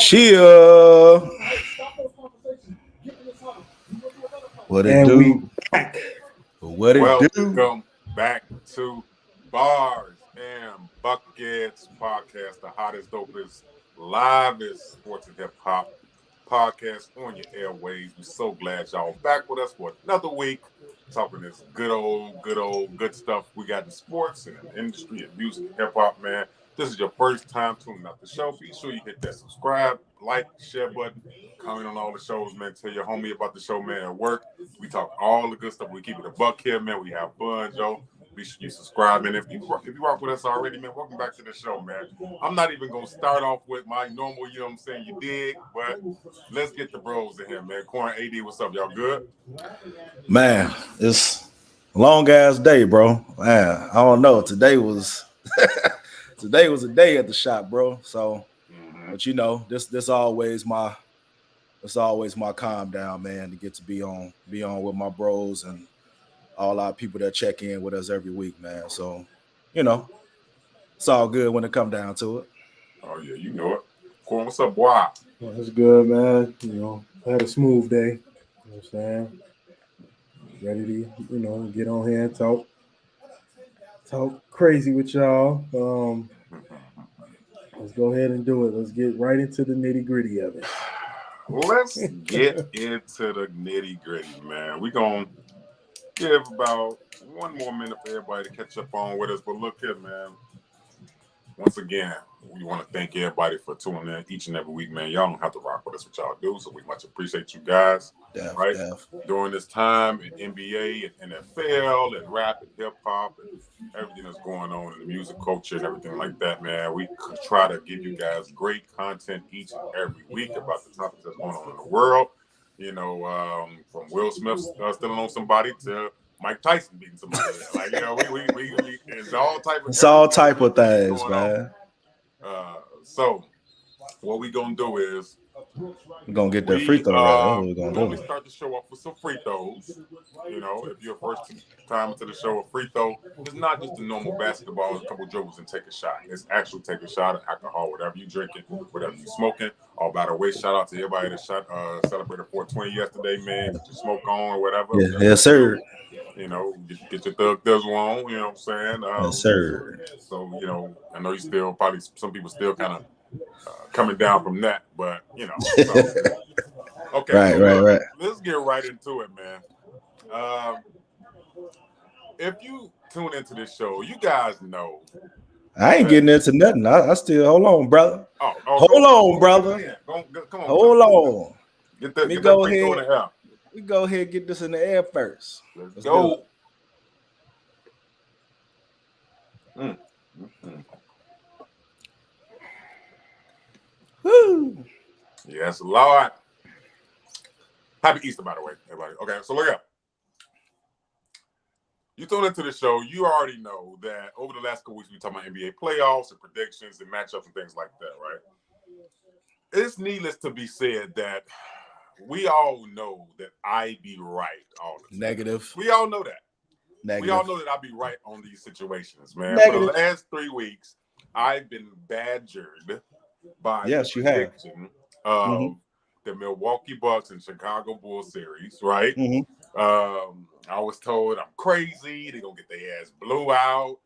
Cheer. What it And do? we back. What it do? Welcome back to Bars and Buckets Podcast, the hottest, dopest, livest sports and hip hop podcast on your airways. We're so glad y'all back with us for another week, talking this good stuff. We got in sports and in the industry and music and hip hop, man. This is your first time tuning out the show. Be sure you hit that subscribe, like, share button, comment on all the shows, man. Tell your homie about the show, man, at work. We talk all the good stuff. We keep it a buck here, man. We have fun, Joe. Be sure you subscribe, and if you rock with us already, man, welcome back to the show, man. I'm not even gonna start off with my normal, you know what I'm saying, you dig, but let's get the bros in here, man. Corn AD, what's up? Y'all good? Man, it's a long ass day, bro. Man, I don't know. Today was a day at the shop, bro. So, but you know, this always my calm down, man, to get to be on with my bros and all our people that check in with us every week, man. So, you know, it's all good when it come down to it. Oh yeah, you know it. Corn, what's up, boy? Well, that's good, man. You know, I had a smooth day. You know what I'm saying? Ready to, get on here and talk crazy with y'all. Let's go ahead and do it. Let's get right into the nitty-gritty of it. Let's get into the nitty-gritty, man. We're going to give about one more minute for everybody to catch up on with us. But look here, man. Once again, we want to thank everybody for tuning in each and every week, man. Y'all don't have to rock with us, what y'all do. So we much appreciate you guys, right? During this time in NBA and NFL and rap and hip-hop and everything that's going on in the music culture and everything like that, man. We try to give you guys great content each and every week about the topics that's going on in the world. You know, from Will Smith stealing on somebody to Mike Tyson beating somebody. Like, you know, we it's all type of things, man. So what we gonna do is we're gonna get that free throw right. We normally start the show off with some free throws. You know, if you're first time to the show, a free throw is not just the normal basketball and a couple dribbles and take a shot. It's actually take a shot of alcohol, whatever you drinking, whatever you smoking. Oh, by the way, shout out to everybody that celebrated 420 yesterday, man. Get your smoke on or whatever. Yeah, yes, sir. You know, get your thug thizzle on, you know what I'm saying? Yes, sir. So, you know, I know you still probably some people still kind of coming down from that, but, you know. So, okay. Right. Let's get right into it, man. If you tune into this show, you guys know. I ain't getting into nothing. I still, hold on, brother. Hold on, brother. Come on. Hold on. Get that free throw in the air. We go ahead and get this in the air first. Let's go. Woo. Yes, Lord. Happy Easter, by the way, everybody. Okay, so look up. You tune into the show, you already know that over the last couple weeks, we talking about NBA playoffs and predictions and matchups and things like that, right? It's needless to be said that we all know that I be right all the time. Negative. We all know that. Negative. We all know that I be right on these situations, man. Negative. For the last 3 weeks, I've been badgered by the prediction of the Milwaukee Bucks and Chicago Bulls series, right? I was told I'm crazy. They're going to get their ass blew out.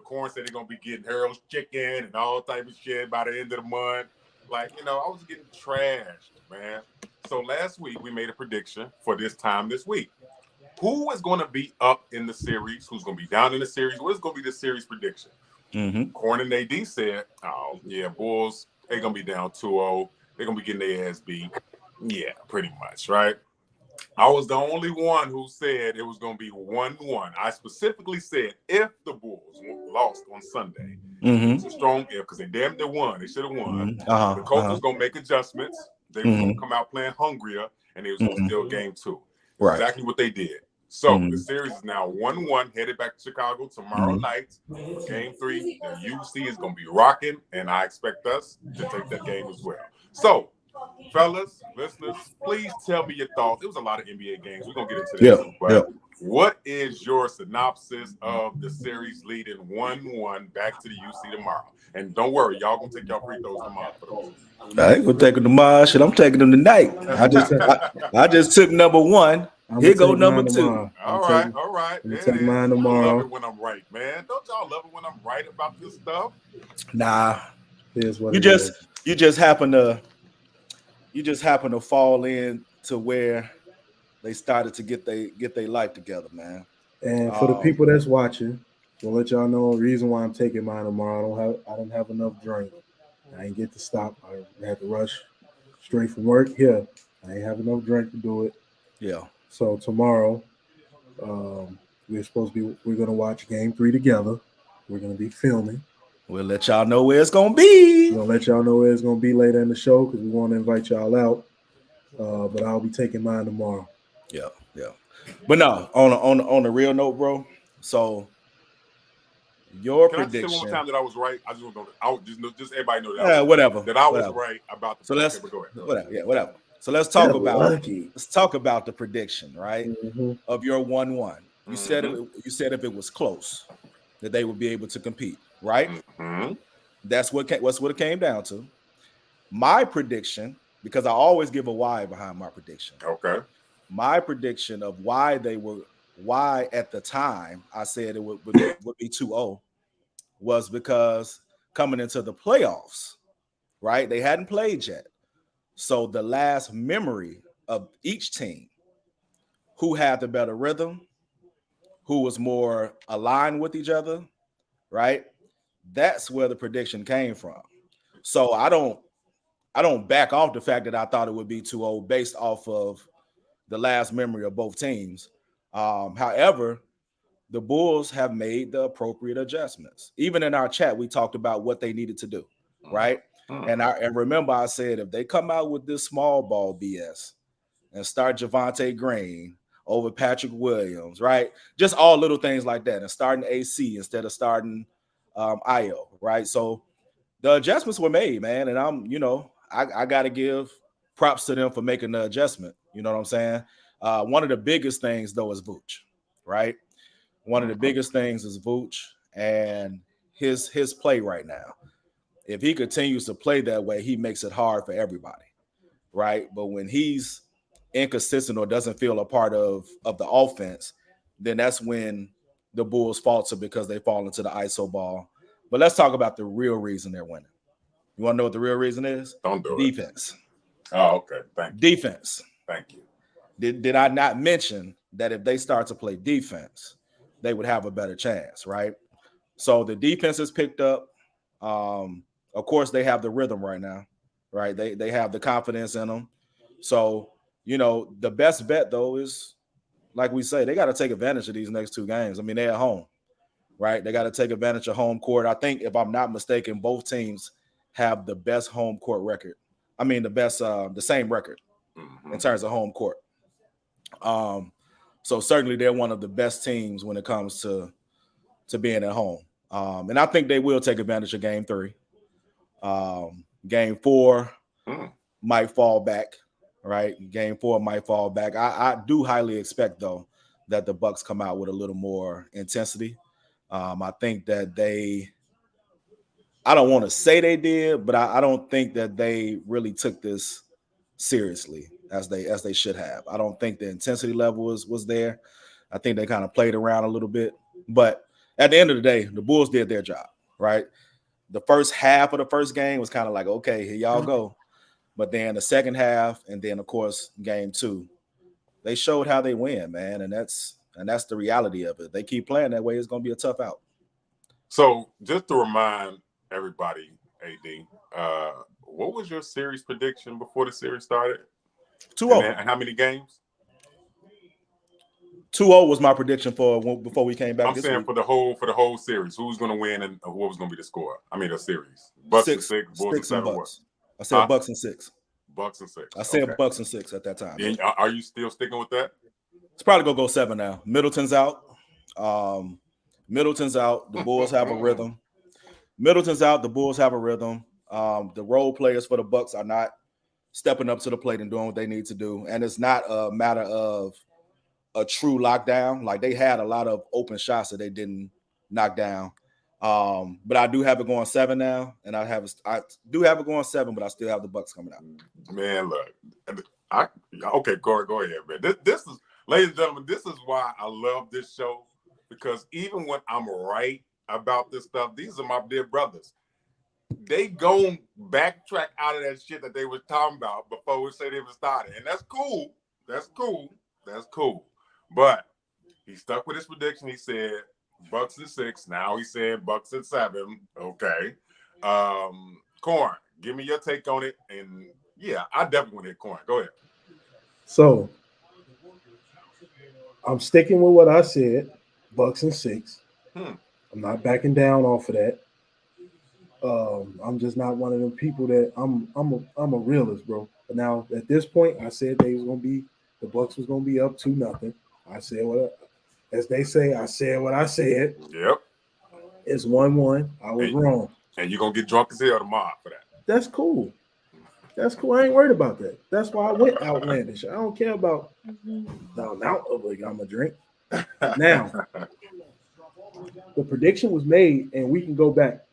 Corn said they're going to be getting Harold's chicken and all type of shit by the end of the month. Like, you know, I was getting trashed, man. So last week, we made a prediction for this time this week. Who is going to be up in the series? Who's going to be down in the series? What is going to be the series prediction? Corn and AD said, oh, yeah, Bulls, they're going to be down 2-0. They're going to be getting their ass beat. Yeah, pretty much, right? I was the only one who said it was going to be 1-1. I specifically said if the Bulls lost on Sunday, it's a strong if because they damn near won. They should have won. The coach was going to make adjustments. They were going to come out playing hungrier, and they was going to steal game 2. Right. Exactly what they did. So the series is now 1-1, headed back to Chicago tomorrow night for game 3. The UC is going to be rocking, and I expect us to take that game as well. So, fellas, listeners, please tell me your thoughts. It was a lot of NBA games. We're going to get into that too. But What is your synopsis of the series leading 1-1 back to the UC tomorrow? And don't worry, y'all gonna take y'all free throws tomorrow for those. I ain't gonna take them tomorrow. Shit, I'm taking them tonight. I just took number one. Here go number two. All right. Take mine tomorrow. I love it when I'm right, man. Don't y'all love it when I'm right about this stuff? Nah. Here's what you just happen to fall in to where they started to get their life together, man. And for the people that's watching, we'll let y'all know the reason why I'm taking mine tomorrow. I don't have enough drink. I ain't get to stop. I had to rush straight from work here. I ain't have enough drink to do it. Yeah. So tomorrow, we're gonna watch Game 3 together. We're gonna be filming. We'll let y'all know where it's gonna be. We'll let y'all know where it's gonna be later in the show because we want to invite y'all out. But I'll be taking mine tomorrow. Yeah. But no, on the real note, bro. So your prediction. I just say one more time that I was right? I just want to just everybody know that. Whatever. That I was right about the. So let's go ahead. Whatever. So let's talk about the prediction, right? Mm-hmm. Of your 1-1. You said if it was close, that they would be able to compete, right? Mm-hmm. That's what it came down to. My prediction, because I always give a why behind my prediction. Okay. My prediction of why at the time I said it would be 2-0 was because coming into the playoffs, right? They hadn't played yet. So the last memory of each team, who had the better rhythm, who was more aligned with each other, right? That's where the prediction came from. So I don't back off the fact that I thought it would be 2-0 based off of the last memory of both teams. However, the Bulls have made the appropriate adjustments. Even in our chat, we talked about what they needed to do, right? And remember, I said if they come out with this small ball BS and start Javonte Green over Patrick Williams, right? Just all little things like that, and starting AC instead of starting Io, right? So the adjustments were made, man, and I got to give props to them for making the adjustment. You know what I'm saying? One of the biggest things, though, is Vooch, right? One of the biggest things is Vooch and his play right now. If he continues to play that way, he makes it hard for everybody, right? But when he's inconsistent or doesn't feel a part of the offense, then that's when the Bulls falter because they fall into the ISO ball. But let's talk about the real reason they're winning. You want to know what the real reason is? Don't do defense. Oh, okay. Thank you. Defense. Thank you. Did I not mention that if they start to play defense, they would have a better chance, right? So the defense is picked up. Of course, they have the rhythm right now, right? They have the confidence in them. So, the best bet, though, is, like we say, they got to take advantage of these next two games. I mean, they're at home, right? They got to take advantage of home court. I think, if I'm not mistaken, both teams have the best home court record. I mean, the same record in terms of home court. So certainly they're one of the best teams when it comes to being at home. And I think they will take advantage of Game 3. Game 4 might fall back, right? Game 4 might fall back. I do highly expect, though, that the Bucks come out with a little more intensity. I think that I don't want to say they did, but I don't think that they really took this seriously as they should have. I don't think the intensity level was there. I think they kind of played around a little bit. But at the end of the day, the Bulls did their job, right? The first half of the first game was kind of like, okay, here y'all go. But then the second half, and then, of course, Game 2, they showed how they win, man. And that's the reality of it. They keep playing that way, it's going to be a tough out. So just to remind everybody, AD, what was your series prediction before the series started? 2-0. And how many games? 2-0 was my prediction before we came back. I'm saying for the whole series, who's going to win and what was going to be the score? I mean, the series. Bucks and 6, Bulls and 7. What? I said Bucks and 6. Bucks and 6. I said Bucks and 6 at that time. And are you still sticking with that? It's probably gonna go 7 now. Middleton's out. Middleton's out. The Bulls have a rhythm. Middleton's out. The Bulls have a rhythm. The role players for the Bucks are not stepping up to the plate and doing what they need to do. And it's not a matter of a true lockdown. Like they had a lot of open shots that they didn't knock down. But I do have it going 7 now, and I do have it going 7, but I still have the Bucks coming out. Man, look, okay, Corey, go ahead, man. This is, ladies and gentlemen, this is why I love this show, because even when I'm right about this stuff, these are my dear brothers. They go backtrack out of that shit that they were talking about before we say they were started, and that's cool. That's cool. That's cool. But he stuck with his prediction. He said Bucks at 6. Now he said Bucks at 7. Okay. Corn, give me your take on it. And yeah, I definitely want to hit Corn. Go ahead. So I'm sticking with what I said. Bucks and 6. I'm not backing down off of that. I'm just not one of them people that I'm a realist, bro. But now at this point, I said the Bucks was gonna be up 2-0. I said as they say, I said what I said. Yep. It's 1-1. I was wrong. And you're gonna get drunk as hell tomorrow for that. That's cool. That's cool. I ain't worried about that. That's why I went outlandish. I don't care about the amount of it I'm gonna drink. Now, the prediction was made, and we can go back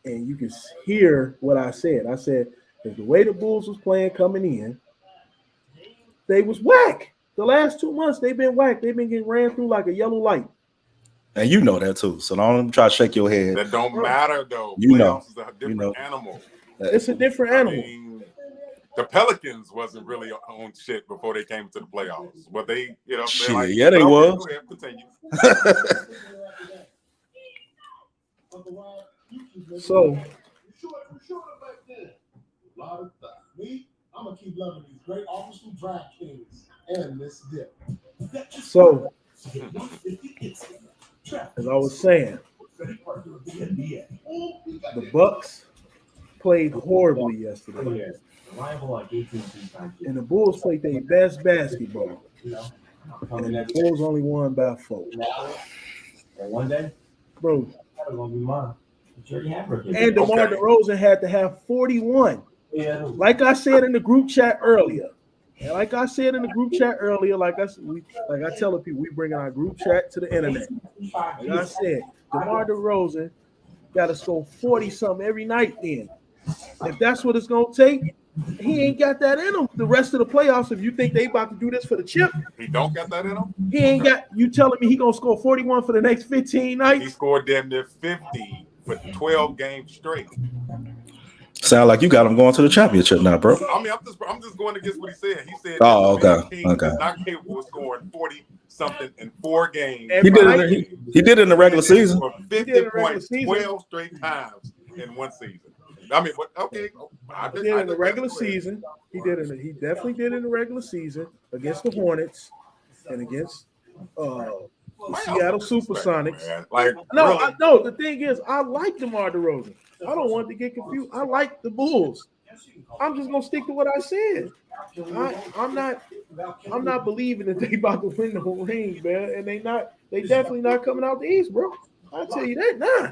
and you can hear what I said. I said if the way the Bulls was playing coming in, they was whack. The last 2 months they've been whack. They've been getting ran through like a yellow light. And you know that too. So don't try to shake your head. That don't matter though. You know. Playoffs is a different animal. It's a different animal. I mean, the Pelicans wasn't really on shit before they came to the playoffs. But they, shit, like, yeah, they was. Go ahead, continue. So I'm gonna keep loving these great offers from DraftKings and this dip. So as I was saying, the Bucks played horribly yesterday. And the Bulls played their best basketball. And the Bulls only won by 4. One day, bro. That was gonna be mine. And DeMar DeRozan had to have 41. Yeah. Like I said in the group chat earlier. And like I said in the group chat earlier, like I tell the people, we bring our group chat to the internet. Like I said, DeMar DeRozan got to score 40-something every night then. If that's what it's going to take, he ain't got that in him the rest of the playoffs. If you think they about to do this for the chip. He don't got that in him? He ain't got – you telling me he going to score 41 for the next 15 nights? He scored damn near 50 for 12 games straight. Sound like you got him going to the championship now, bro. I mean, I'm just going against what he said. He said, "Oh, okay, okay." He's not capable of scoring 40-something in 4 games. He did it in the regular season. For 50 points, 12 straight times in one season. I mean, okay. He did in the regular season. He definitely did in the regular season against the Hornets and against the Seattle Supersonics. No, the thing is, I like DeMar DeRozan. I don't want to get confused. I like the Bulls. I'm just gonna stick to what I said. I'm not believing that they about to win the whole ring, man. And they definitely not coming out the East, bro. I'll tell you that. Nah,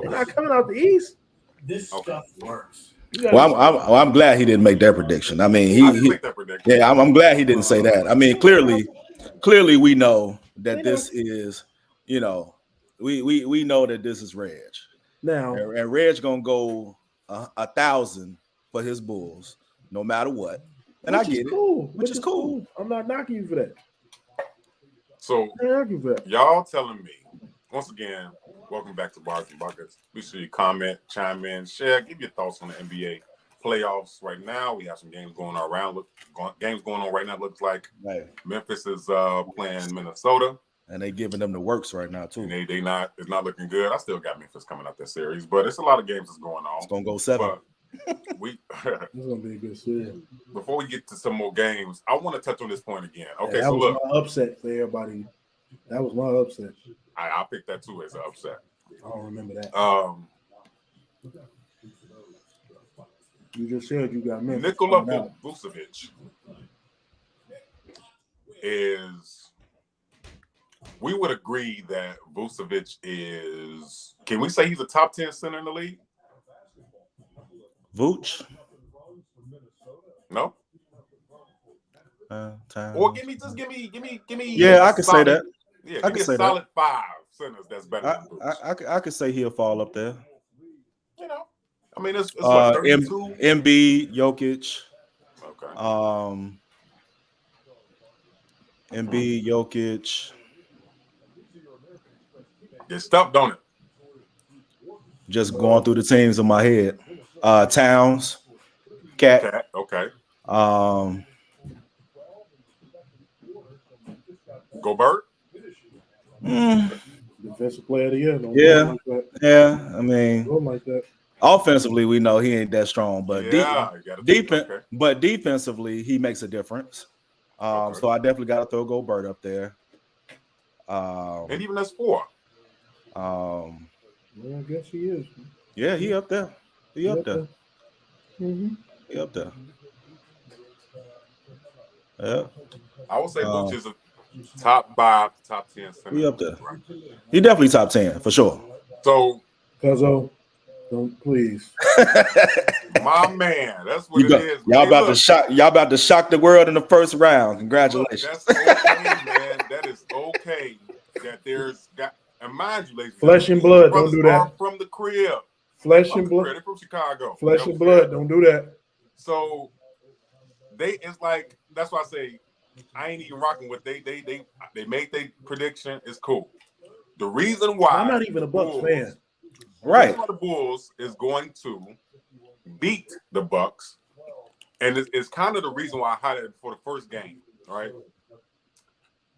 they're not coming out the East. This stuff works. Well, I'm glad he didn't make that prediction. I mean, I'm glad he didn't say that. I mean, clearly we know that this is, we know that this is Reg. Now, and Reg gonna go 1,000 for his Bulls, no matter what. And I get it, which is cool. I'm not knocking you for that. So y'all telling me, once again, welcome back to Bars and Buckets. Be sure you comment, chime in, share, give your thoughts on the NBA playoffs right now. We have some games going on right now. Looks like Memphis is playing Minnesota. And they giving them the works right now too. And it's not looking good. I still got Memphis coming out that series, but it's a lot of games that's going on. It's gonna go 7. It's gonna be a good series. Before we get to some more games, I want to touch on this point again. Okay, that so was look, my upset for everybody. That was my upset. I picked that too as an upset. I don't remember that. You just said you got Memphis. Nikola Vucevic is. We would agree that Vucevic is. Can we say he's a top 10 center in the league? Vooch? No. Towns. Or give me. Yeah, I a can say solid- that. Yeah, I give me can a say that. solid 5 centers that's better than Boots. I could say he'll fall up there. You know, I mean, it's what 32. Embiid, Jokic. Okay. Embiid, Jokic. Get stuff, don't it? Just going through the teams in my head. Towns, Cat. Okay. Gobert. Defensive player of the year. Don't Yeah. go like that. Yeah. I mean, Go like that. offensively, we know he ain't that strong, but Okay. but defensively, he makes a difference. Okay. So I definitely got to throw Gobert up there. And even that's 4. Yeah, I guess he is. Yeah, he up there. He up there. Mm-hmm. He up there. Yeah. I would say Boots is a top 5, top 10 center. He up there. He definitely top 10 for sure. So, Cuzzo, don't please. my man, that's what it is. Y'all Hey, about look, to shock. Y'all about to shock the world in the first round. look, Congratulations. that's okay, man. That is okay. That there's got, and mind you, ladies, Flesh and blood, don't do that. are from the crib. Flesh From and the blood. crib. They're from Chicago. Flesh You know and what I'm blood, don't do that. So it's like, that's why I say I ain't even rocking with they made their prediction. It's cool. The reason why I'm not even a Bucks fan. Right. The reason why the Bulls is going to beat the Bucks, and it's kind of the reason why I highlighted for the first game. All right,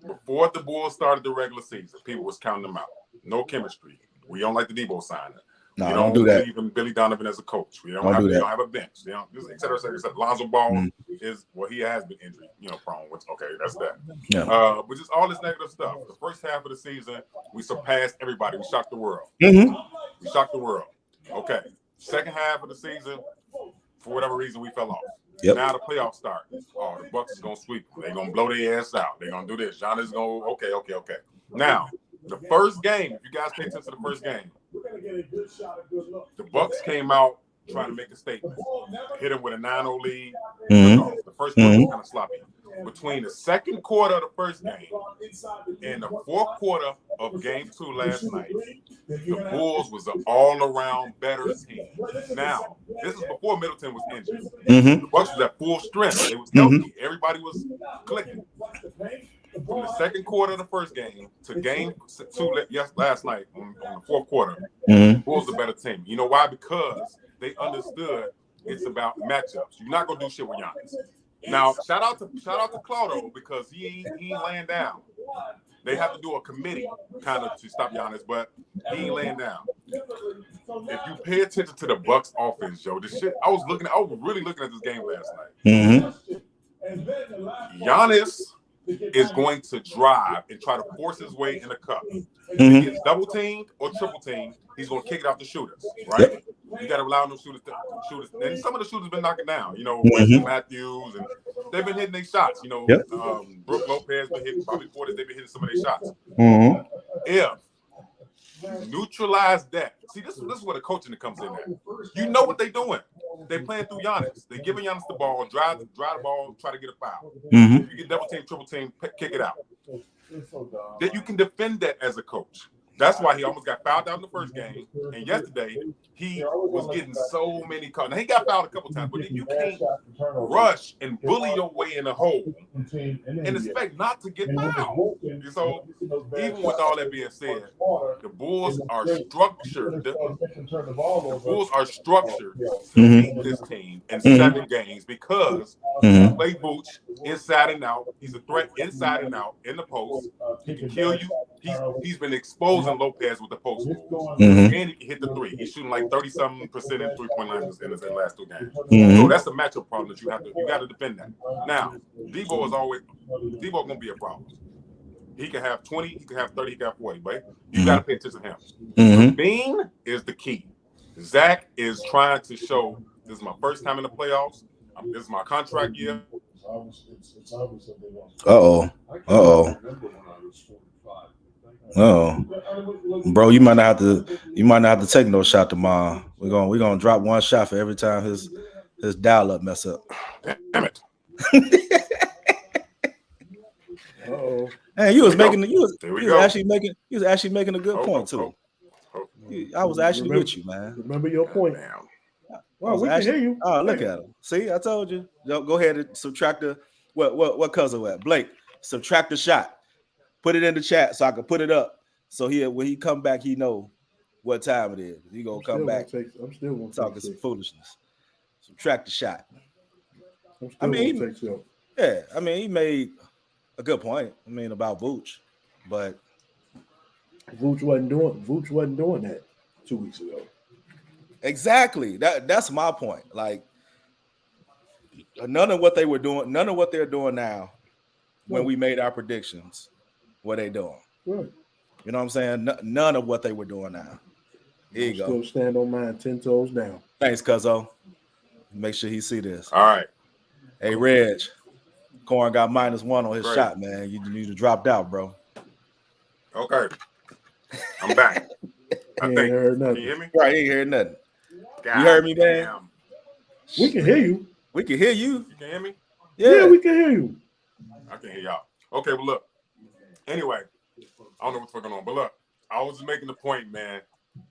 before the Bulls started the regular season, people was counting them out. No chemistry. We don't like the Debo signing. No, we don't do that. believe in Billy Donovan as a coach. We don't Don't have do we that. don't have a bench. You know, et cetera, et cetera, et cetera. Lonzo Ball is he has been injury, prone. Which okay, that's that. Yeah. But just all this negative stuff. The first half of the season, we surpassed everybody. We shocked the world. Mm-hmm. We shocked the world. Okay. Second half of the season, for whatever reason, we fell off. Yep. Now the playoffs start. Oh, the Bucks is gonna sweep them. They're gonna blow their ass out. They're gonna do this. Giannis is gonna okay. Now, the first game, if you guys pay attention to the first game, the Bucks came out trying to make a statement. Hit him with a 9-0 lead. Mm-hmm. The first quarter was kind of sloppy. Between the second quarter of the first game and the fourth quarter of game 2 last night, the Bulls was an all-around better team. Now, this is before Middleton was injured. Mm-hmm. The Bucks was at full strength. It was healthy. Everybody was clicking. From the second quarter of the first game to game 2 last night on the fourth quarter, Mm-hmm. Bulls a better team. You know why? Because they understood it's about matchups. You're not gonna do shit with Giannis. Now, shout out to Claudio because he ain't laying down. They have to do a committee kind of to stop Giannis, but he ain't laying down. If you pay attention to the Bucks offense, Joe, this shit I was really looking at this game last night. Mm-hmm. Giannis is going to drive and try to force his way in the cup. If Mhm. he gets double teamed or triple teamed, he's going to kick it out the shooters, right? Yep. You got to allow them shooters. And some of the shooters been knocking down, Mhm. Wesley Matthews, and they've been hitting their shots. Yep. Brooke Lopez been hitting, probably Portis, they've been hitting some of their shots. Mm-hmm. If you neutralize that, see, this is where the coaching comes in at. You know what they're doing. They're playing through Giannis. They're giving Giannis the ball, drive the ball, try to get a foul. Mm-hmm. If you get double team, triple team, kick it out. That you can defend that as a coach. That's why he almost got fouled out in the first game. And yesterday, he was getting so many calls. Now, he got fouled a couple times, but you can't rush and bully your way in a hole and expect not to get fouled. So, even with all that being said, the Bulls are structured. The Bulls are structured to beat this team in 7 games because Mhm. he play Booch inside and out. He's a threat inside and out in the post. He can kill you. He's been exposing Lopez with the post moves. Mhm. And he can hit the 3. He's shooting like 30-something% in 3-point line in the last 2 games. Mhm. So that's a matchup problem that you got to defend that. Now, Debo gonna be a problem. He can have 20, he can have 30, he can have 40, but you got to pay attention to him. Mhm. Bean is the key. Zach is trying to show this is my first time in the playoffs. This is my contract year. Uh-oh. Oh, bro, you might not have to take no shot tomorrow. We're gonna drop one shot for every time his dial up mess up. Damn it. And you was There we making go. you was, There we you was go. actually making a good point too. I was actually with you, man. Remember your point. Damn. Well, we can hear you. Oh, look at him. See, I told you. Go ahead and subtract the what cousin at Blake. Subtract the shot. Put it in the chat so I can put it up. So when he come back, he know what time it is. He gonna come back. I'm still gonna talking some foolishness. Subtract the shot. I'm still gonna take Silk. Yeah, I mean, he made a good point. I mean, about Vooch, but Vooch wasn't doing that 2 weeks ago. Exactly. That's my point. Like none of what they're doing now when we made our predictions, what they doing. Right. You know what I'm saying? None of what they were doing now. Here you go. Still stand on mine 10 toes down. Thanks, Cuzzo. Make sure he see this. All right. Hey, Reg. Corn got -1 on his shot, man. You need to dropped out, bro. Okay. I'm back. I think. Heard nothing. Can you hear me? Right, he ain't heard nothing. God you heard me, man? damn. We can hear you. We can hear you. You can hear me? Yeah, we can hear you. I can hear y'all. Okay, but look. Anyway, I don't know what's going on, but look, I was just making the point, man.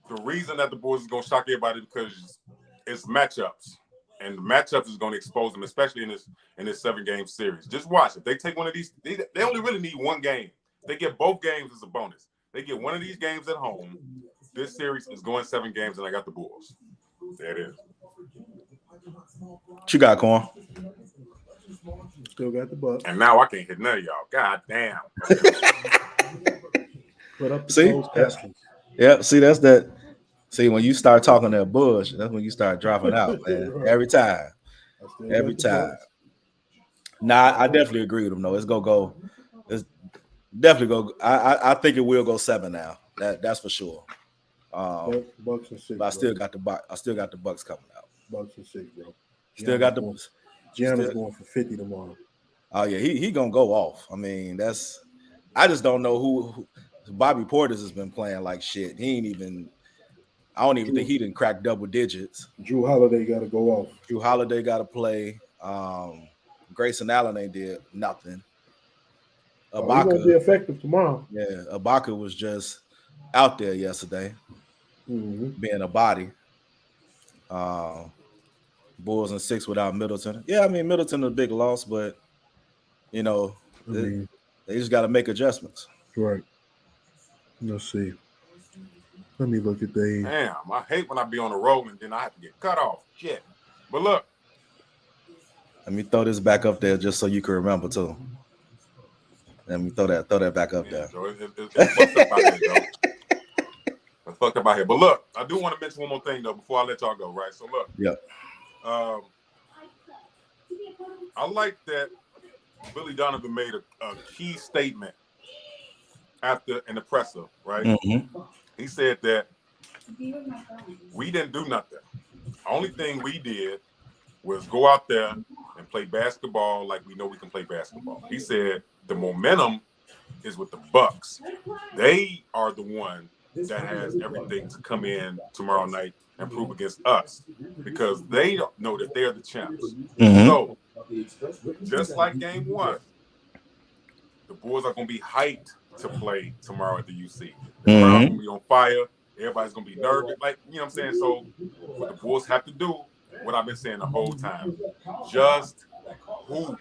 The reason that the Bulls is going to shock everybody because it's matchups, and the matchups is going to expose them, especially in this 7-game series. Just watch. If they take one of these, they only really need one game. They get both games as a bonus. They get one of these games at home. This series is going 7 games, and I got the Bulls. There it is. What you got, Corn? Still got the Bucks. And now I can't hit none of y'all. God damn. Put up the See? closed captions. Yeah, see, that's that. See, when you start talking that bush, that's when you start dropping out, man. Right. Every time. Every got the time. Bucks. Nah, I definitely agree with him, though. It's gonna go. It's definitely go. I think it will go 7 now. That's for sure. Bucks and 6. But I still got the Bucks coming out. Bucks and 6, bro. Still got the. Giannis going for 50 tomorrow. Oh yeah, he gonna go off. I mean, I just don't know who Bobby Portis has been playing like shit. He ain't even. I don't even think he didn't crack double digits. Drew Holiday got to go off. Drew Holiday got to play. Grayson Allen ain't did nothing. He's gonna be effective tomorrow. Yeah, Ibaka was just out there yesterday, being a body. Bulls in 6 without Middleton. Yeah, I mean Middleton is a big loss, but you know they just got to make adjustments. Right. Let's see. Let me look at the. Damn, I hate when I be on the road and then I have to get cut off. Shit. But look. Let me throw this back up there just so you can remember too. Let me throw that back up there. Joe, it's fucked up out here, Joe. It's fucked up out here. But look, I do want to mention one more thing though before I let y'all go, right? So look. Yeah. I like that Billy Donovan made a key statement in the presser, right? Mm-hmm. He said that we didn't do nothing. The only thing we did was go out there and play basketball like we know we can play basketball. He said the momentum is with the Bucks. They are the one that has everything to come in tomorrow night and prove against us because they don't know that they're the champs. Mm-hmm. So, just like game 1, the Bulls are going to be hyped to play tomorrow at the UC. The crowd's going to be on fire. Everybody's going to be nervous. Like, you know what I'm saying? So, what the Bulls have to do, what I've been saying the whole time, just hoop.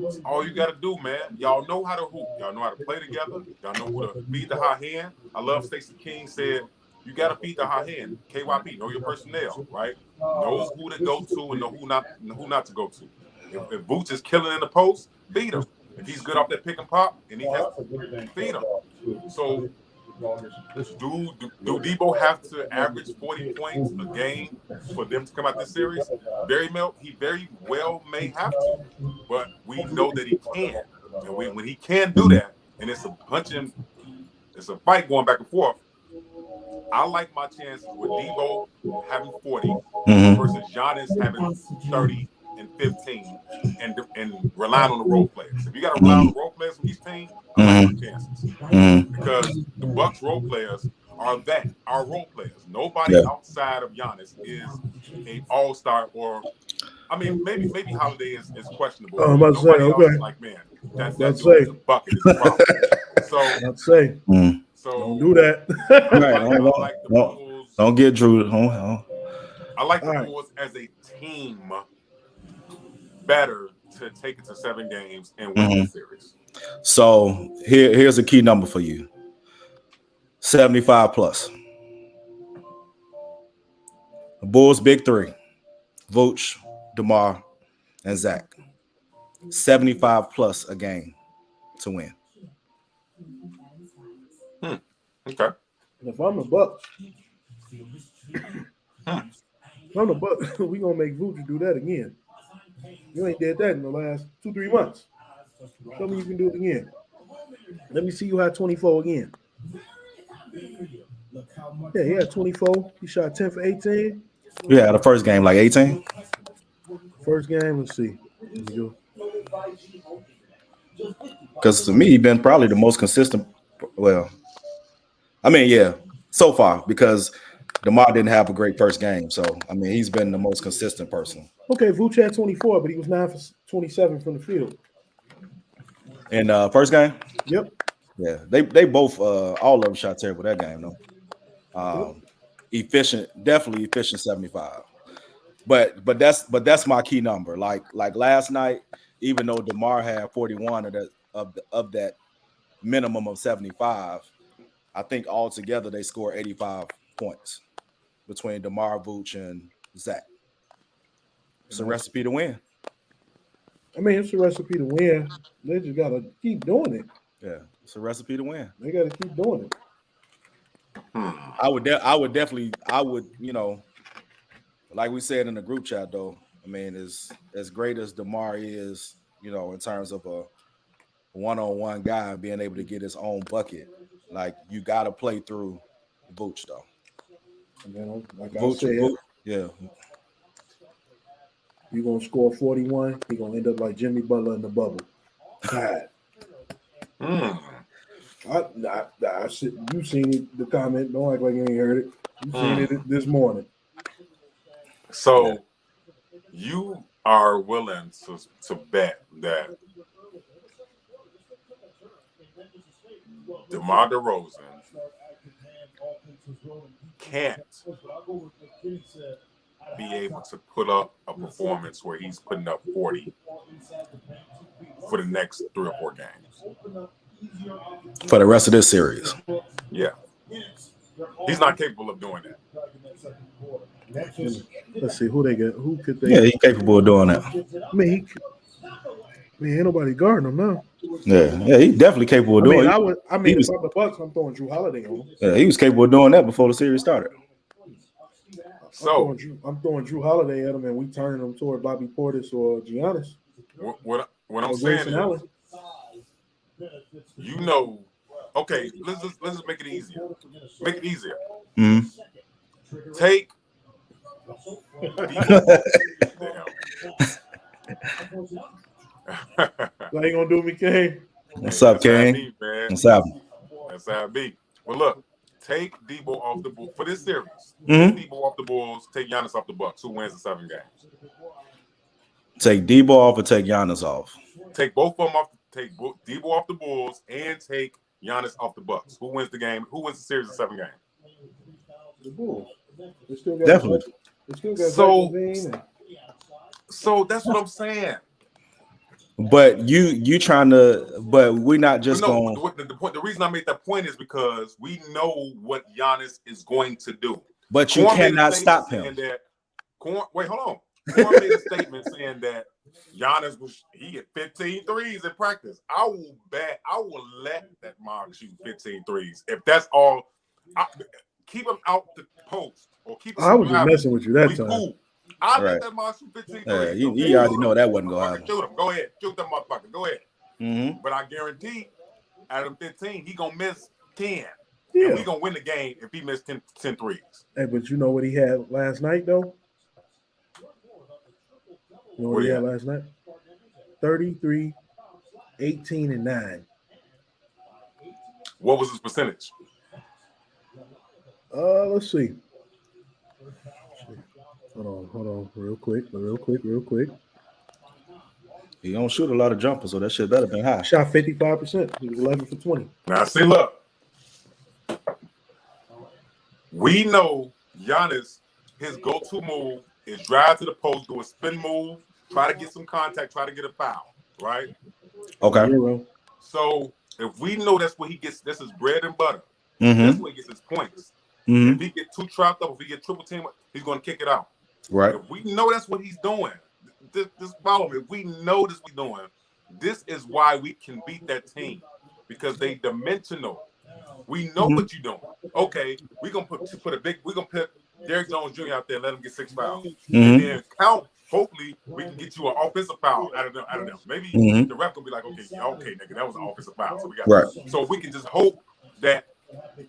That's all you got to do, man. Y'all know how to hoop. Y'all know how to play together. Y'all know who to feed the hot hand. I love Stacey King said, you got to feed the hot hand. KYP, know your personnel, right? Knows who to go to and know who not to go to. If Vooch is killing in the post, feed him. If he's good off that pick and pop, and he has feed him. So, do Debo have to average 40 points a game for them to come out this series? He very well may have to, but we know that he can. And when he can do that, and it's a fight going back and forth. I like my chances with Debo having 40 versus Giannis having 30 and 15 and relying on the role players. If you got to rely on the role players from each team, I like my chances. Because the Bucks role players are our role players. Nobody outside of Giannis is an all-star or I mean maybe Holiday is questionable. Oh, I'm about to say, okay. Like, man, That That's dude is safe. a bucket. Is the problem. So I'd say Mm. don't do that. Right. I like the Bulls. Don't get Drew. I like the All right. Bulls as a team better to take it to 7 games and win Mhm. this series. So here's a key number for you: 75 plus. The Bulls' big three: Vooch, DeMar, and Zach. 75 plus a game to win. Okay. If I'm the Bucks, we gonna make Vooch do that again. You ain't did that in the last 2-3 months. Show me you can do it again. Let me see you have 24 again. Yeah, he had 24. He shot 10 for 18. Yeah, the first game like 18. First game, let's see. Let me go. Because to me, he's been probably the most consistent. Well, I mean, yeah, so far because DeMar didn't have a great first game. So I mean, he's been the most consistent person. Okay, Vooch had 24, but he was 9 for 27 from the field. In first game, Yep. yeah, they both all of them shot terrible that game though. Efficient, definitely efficient 75. But that's my key number. Like last night, even though DeMar had 41 of that minimum of 75, I think altogether they scored 85 points between DeMar, Vooch, and Zach. It's a recipe to win. I mean, it's a recipe to win. They just gotta keep doing it. Yeah, it's a recipe to win. They gotta keep doing it. I would definitely, like we said in the group chat though, I mean, as great as DeMar is, in terms of a one-on-one guy being able to get his own bucket, like you got to play through Vooch though. And then, like Vooch, I said, yeah. you're gonna score 41. You're gonna end up like Jimmy Butler in the bubble. God. You seen it, the comment. Don't act like you ain't heard it. You seen it this morning. So you are willing to bet that DeMar DeRozan can't be able to put up a performance where he's putting up 40 for the next 3 or 4 games. For the rest of this series. Yeah. He's not capable of doing that. Let's see who they get. Who could they? Yeah, he's capable of doing that. I mean, ain't nobody guarding him now. Yeah, he's definitely capable of doing it. If I'm the Bucks, I'm throwing Drew Holiday on him. Yeah, he was capable of doing that before the series started. So I'm throwing Drew Holiday at him, and we turning him toward Bobby Portis or Giannis. What I'm saying is, okay, let's just make it easier. Make it easier. Mm-hmm. Take How you gonna do me, King? What's up, King? What's happening? That's how it be. Well, look, take Debo off the Bulls for this series. Mm-hmm. Take Debo off the Bulls. Take Giannis off the Bucks. Who wins the 7 games? Take Debo off or take Giannis off? Take both of them off. Take Debo off the Bulls and take Giannis off the Bucks. Who wins the game? Who wins the series of 7 games? The Bulls. Definitely. So that's what I'm saying. But you trying to, but we're not just going. The reason I made that point is because we know what Giannis is going to do. But you cannot stop him. Wait, hold on. Korn made a statement saying that Giannis he hit 15 threes in practice. I will let that Mark shoot 15 threes. If that's all, keep him out the post or keep him. I was just messing with you that time. Cool. I let that Mark shoot 15 threes. You already know that wasn't going to happen. Shoot him. Go ahead. Shoot that motherfucker. Go ahead. Mm-hmm. But I guarantee out of 15, he going to miss 10. Yeah. And we going to win the game if he missed 10 threes. Hey, but you know what he had last night, though? You know what he had last night? 33, 18, and 9. What was his percentage? Let's see. Hold on, real quick. He don't shoot a lot of jumpers, so that shit better been high. Shot 55%. He was 11 for 20. Now, see, look. We know Giannis, his go-to move is drive to the post, do a spin move, try to get some contact, try to get a foul, right? Okay. Euro. So if we know that's what he gets, this is bread and butter. Mm-hmm. That's where he gets his points. Mm-hmm. If he get too trapped up, if he get triple team, he's going to kick it out. Right. If we know that's what he's doing, this follow me. If we know this, we're doing. This is why we can beat that team because they dimensional. We know what you're doing. Okay, we're gonna put Derrick Jones Jr. out there, let him get 6 fouls, and then count. Hopefully, we can get you an offensive foul out of them. Maybe the ref gonna be like, okay, nigga, that was an offensive foul. So we got So we can just hope that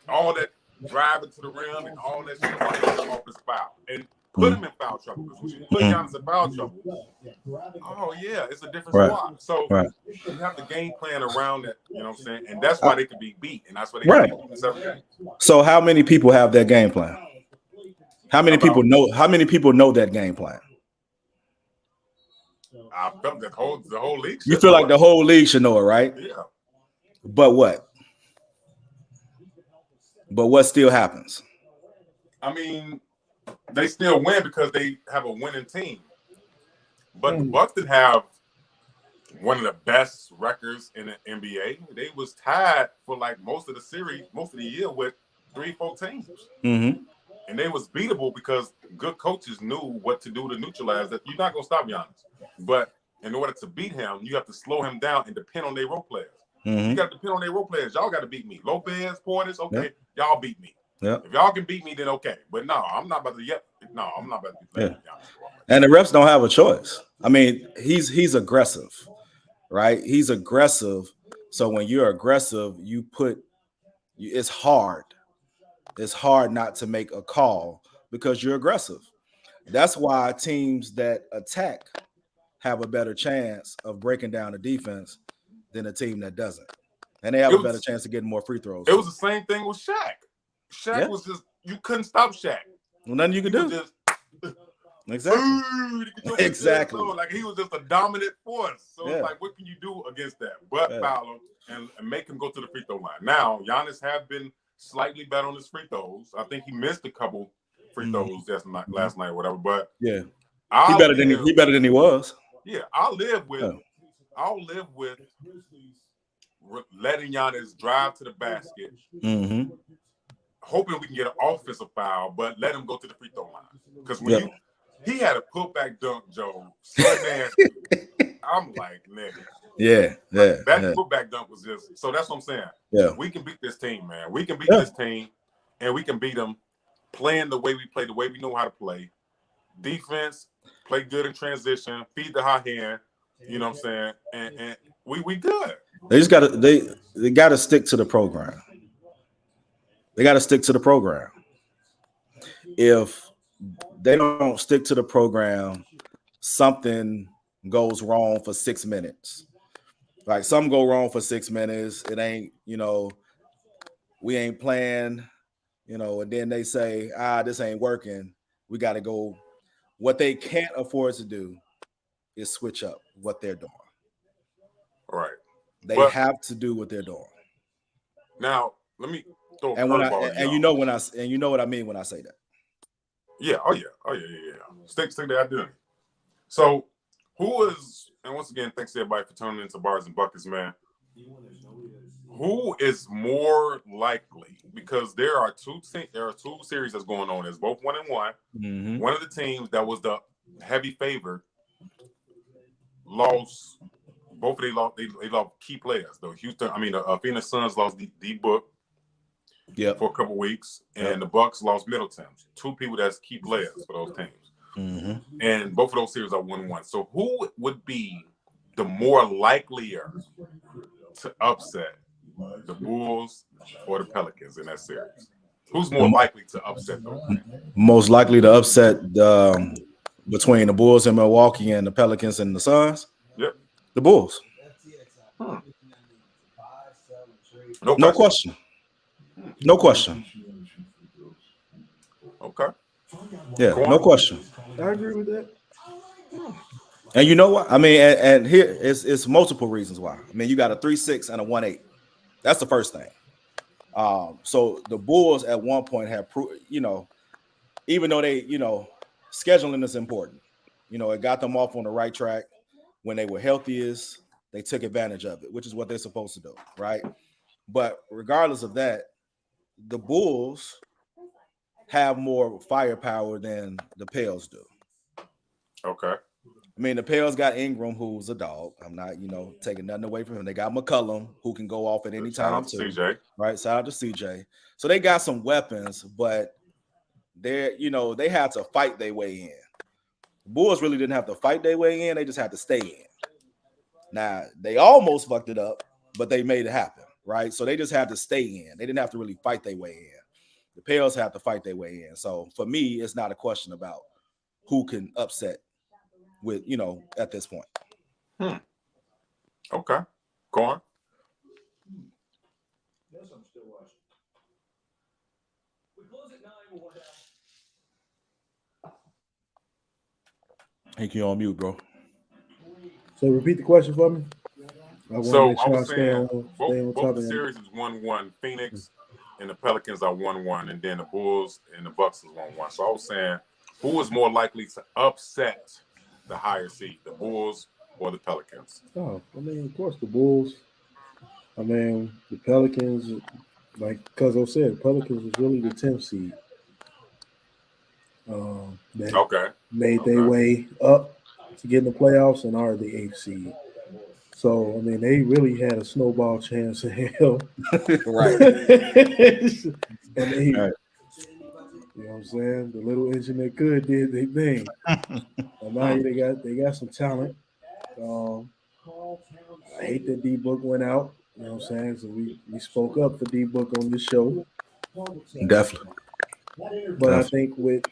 all that driving to the rim and all that shit is an offensive foul and put him in foul trouble. Because when you put Giannis in foul trouble, oh yeah, it's a different squad. So you have the game plan around that. You know what I'm saying? And that's why they can be beat, and that's why they can beat in 7 games. So how many people have that game plan? How many people know? How many people know that game plan? I felt that the whole league. You feel like the whole league should know it, right? Yeah. But what? But what still happens? I mean, they still win because they have a winning team. But the Bucks did have one of the best records in the NBA. They was tied for like most of the series, most of the year with 3-4 teams. Mm-hmm. And they was beatable because good coaches knew what to do to neutralize that. You're not going to stop Giannis. But in order to beat him, you have to slow him down and depend on their role players. Mm-hmm. You got to depend on their role players. Y'all got to beat me. Lopez, Portis, okay, y'all beat me. Yeah. If y'all can beat me, then okay. But no, I'm not about to. I'm not about to be playing Giannis. And the refs don't have a choice. I mean, he's aggressive, right? He's aggressive. So when you're aggressive, it's hard. It's hard not to make a call because you're aggressive. That's why teams that attack have a better chance of breaking down the defense than a team that doesn't. And they have a better chance of getting more free throws. It was the same thing with Shaq. Shaq was just, you couldn't stop Shaq. Well, nothing you could do. Just, exactly. Exactly. Like he was just a dominant force. So it's like, what can you do against that? But foul him and make him go to the free throw line. Now, Giannis have been slightly better on his free throws. I think he missed a couple free throws last night or whatever. But he better than he was. Yeah, I'll live with letting Giannis drive to the basket, hoping we can get an offensive foul, but let him go to the free throw line. Because when he had a putback dunk, Joe, I'm like, nigga. That putback dunk was just, so that's what I'm saying. Yeah. We can beat this team, man. We can beat this team, and we can beat them playing the way we play, the way we know how to play. Defense, play good in transition, feed the hot hand, you know what I'm saying? And we good. They just gotta stick to the program. They gotta stick to the program. If they don't stick to the program, something goes wrong for 6 minutes. Like something go wrong for 6 minutes. It ain't, we ain't playing, and then they say, this ain't working. We got to go. What they can't afford to do is switch up what they're doing. All right. They have to do what they're doing. Now, let me throw a curveball. And you know what I mean when I say that. Yeah. Oh yeah. Stick to identity. So who is, and once again, thanks to everybody for tuning into Bars and Buckets, man. Who is more likely? Because there are two series that's going on. There's both 1-1. Mm-hmm. One of the teams that was the heavy favorite lost. Both of they lost key players. The Phoenix Suns lost D Book for a couple weeks, and the Bucks lost Middleton. Two people that's key players for those teams. Mm-hmm. And both of those series are 1-1. So who would be the more likelier to upset the Bulls or the Pelicans in that series? Who's more likely to upset them? Most likely to upset between the Bulls in Milwaukee and the Pelicans and the Suns? Yep. The Bulls. No question. No question. Okay. Yeah, no question. I agree with that. And you know what? I mean, and here it's multiple reasons why. I mean, you got a 3-6 and a 1-8. That's the first thing. So the Bulls at one point have even though they, scheduling is important. It got them off on the right track when they were healthiest. They took advantage of it, which is what they're supposed to do, right? But regardless of that, the Bulls have more firepower than the Pels do. Okay. I mean, the Pels got Ingram, who's a dog. I'm not, taking nothing away from him. They got McCollum, who can go off at any time too. CJ. Right? Shout out to CJ. So they got some weapons, but they had to fight their way in. The Bulls really didn't have to fight their way in. They just had to stay in. Now, they almost fucked it up, but they made it happen, right? So they just had to stay in. They didn't have to really fight their way in. The Pels have to fight their way in. So for me, it's not a question about who can upset with, at this point. Okay. Go on. Yes, I'm still watching. We close at 9. We'll work out. Hank, you on mute, bro. So repeat the question for me. So I was saying both the series is 1-1. Phoenix and the Pelicans are 1-1, and then the Bulls and the Bucks is 1-1. So I was saying, who is more likely to upset the higher seed, the Bulls or the Pelicans? Oh, I mean, of course, the Bulls. I mean, the Pelicans, like Cuzzo said, Pelicans was really the 10th seed. They made their way up to get in the playoffs and are the 8th seed. So, I mean, they really had a snowball chance in hell. Right. And they, you know what I'm saying? The little engine that could did their thing. And now they got some talent. I hate that D-Book went out. You know what I'm saying? So we spoke up for D-Book on this show. Definitely. But I think with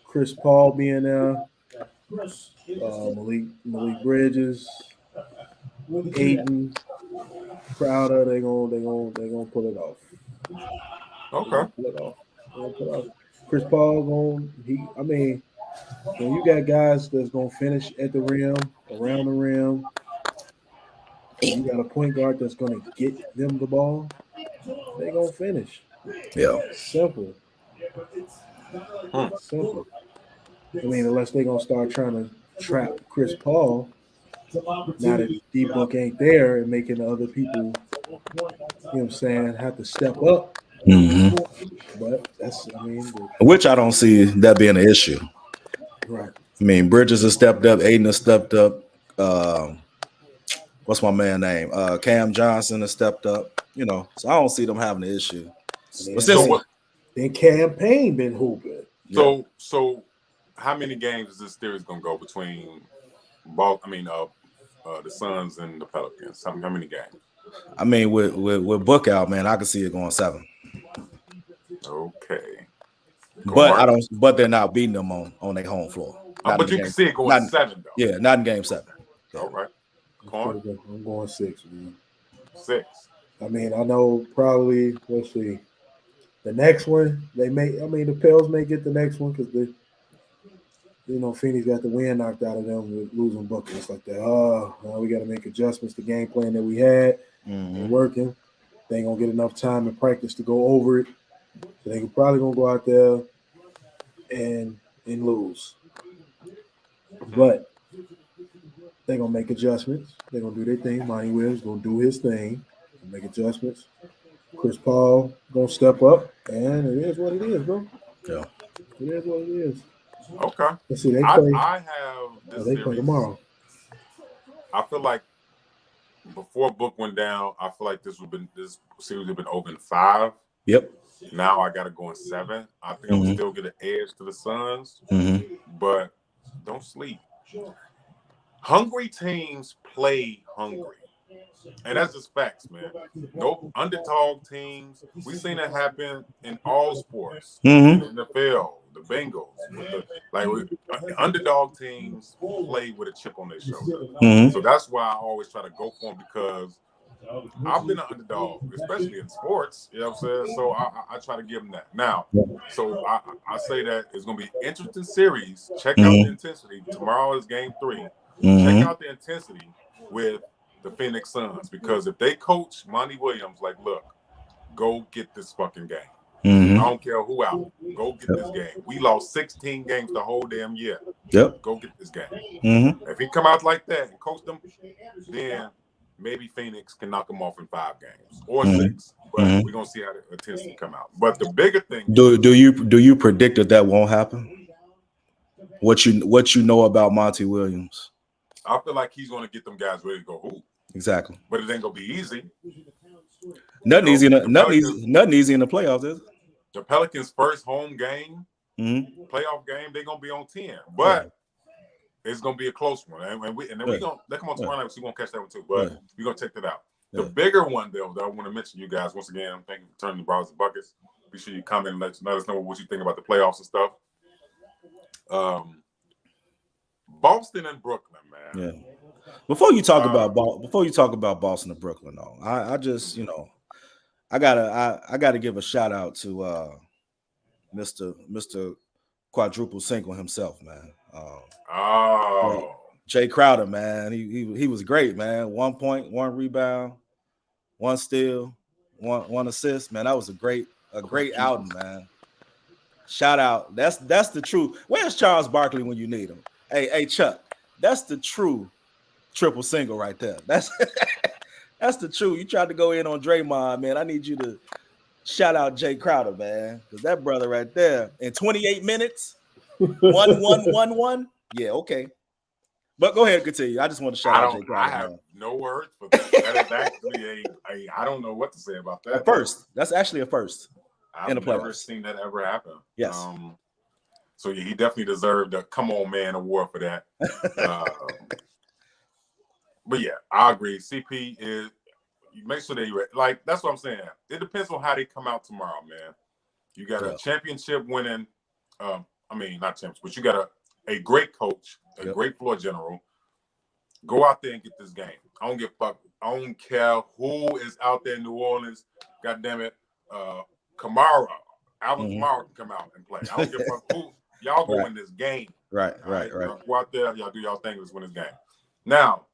Chris Paul being there, Malik Bridges, Ayton, Crowder, they gonna pull it off. Okay. Pull it off. Chris Paul when you got guys that's gonna finish at the rim, around the rim, you got a point guard that's gonna get them the ball, they gonna finish. Yeah. Simple. Simple. I mean, unless they're gonna start trying to trap Chris Paul, now that D-Book ain't there and making the other people, you know what I'm saying, have to step up. Mm-hmm. But which I don't see that being an issue. Right. I mean, Bridges has stepped up, Aiden has stepped up. What's my man name? Cam Johnson has stepped up. So I don't see them having an issue. Their campaign been hooping. So how many games is this series gonna go between the Suns and the Pelicans? How many games? I mean, with Book out, man, I can see it going 7. Okay. But they're not beating them on their home floor. But you can see it going 7 though. Yeah, not in game 7. Yeah. All right. I'm going 6, man. 6. I mean, I know probably, let's see. The next one, the Pels may get the next one because Phoenix got the wind knocked out of them with losing Booker. It's like that. We got to make adjustments to game plan that we had. Mm-hmm. Working. They ain't gonna get enough time in practice to go over it. So they could probably gonna go out there and lose. But they're gonna make adjustments. They're gonna do their thing. Monty Williams gonna do his thing, make adjustments. Chris Paul gonna step up, and it is what it is, bro. Yeah, it is what it is. Okay. Let's see. They play. They play tomorrow. I feel like before Book went down, I feel like this series would have been over in 5. Yep. Now I got to go in 7. I think I will still get an edge to the Suns, but don't sleep. Hungry teams play hungry. And that's just facts, man. No underdog teams. We've seen it happen in all sports. In the NFL, the Bengals. Underdog teams play with a chip on their shoulder. So that's why I always try to go for them, because I've been an underdog, especially in sports. You know what I'm saying? So I try to give them that. Now, so I say that it's going to be an interesting series. Check out the intensity. Tomorrow is game 3. Check out the intensity with the Phoenix Suns, because if they coach Monty Williams, like, look, go get this fucking game. I don't care who out. Go get this game. We lost 16 games the whole damn year. Go get this game. If he come out like that and coach them, then maybe Phoenix can knock them off in 5 games or 6. But we're gonna see how the intensity come out. But the bigger thing, do you predict that won't happen? What you know about Monty Williams? I feel like he's gonna get them guys ready to go hoop. Exactly. But it ain't gonna be easy. Nothing easy in the playoffs, is it? The Pelicans' first home game, playoff game, they're gonna be on 10. But it's gonna be a close one. And then we're gonna come on tomorrow night, so we're gonna catch that one too. But we're gonna check that out. The bigger one though that I want to mention, you guys, once again, thank you for turning the bars and buckets. Be sure you comment and let us know what you think about the playoffs and stuff. Boston and Brooklyn, man. Yeah. Before you talk about Boston and Brooklyn, though, I just I gotta give a shout out to Mr. Quadruple Single himself, man. Jay Crowder, man. He was great, man. 1 point, 1 rebound, 1 steal, one assist, man. That was a great outing, man. Shout out. That's the true. Where's Charles Barkley when you need him? Hey, Chuck. That's the true triple single right there. That's the true. You tried to go in on Draymond, man. I need you to shout out Jay Crowder, man, because that brother right there in 28 minutes, 1-1-1-1. Yeah, okay. But go ahead and continue. I just want to shout out Jay Crowder. I have no words for that. That is actually I don't know what to say about that. A first. That's actually a first. I've never seen that ever happen. Yes. So yeah, he definitely deserved a "Come On Man" award for that. But yeah, I agree. CP is. You make sure that you're like. That's what I'm saying. It depends on how they come out tomorrow, man. You got a championship winning. Not champions, but you got a great coach, a great floor general. Go out there and get this game. I don't give a fuck. I don't care who is out there in New Orleans. God damn it. Kamara, Alvin Kamara can come out and play. I don't give a fuck who. Y'all go win this game. Right. Y'all go out there, y'all do y'all thing. Let's win this game. Now,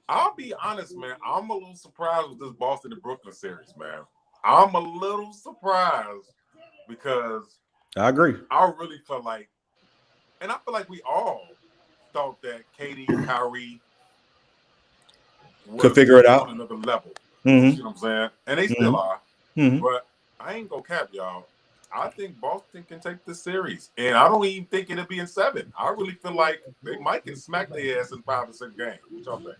I'll be honest, man. I'm a little surprised with this Boston and Brooklyn series, man. I'm a little surprised because I agree. I really feel like, and I feel like we all thought that KD, Kyrie could figure it out on another level. You know what I'm saying? And they still are. But I ain't gonna cap y'all. I think Boston can take this series, and I don't even think it'll be in 7. I really feel like they might get smack their ass in 5 or 6 games. What y'all think?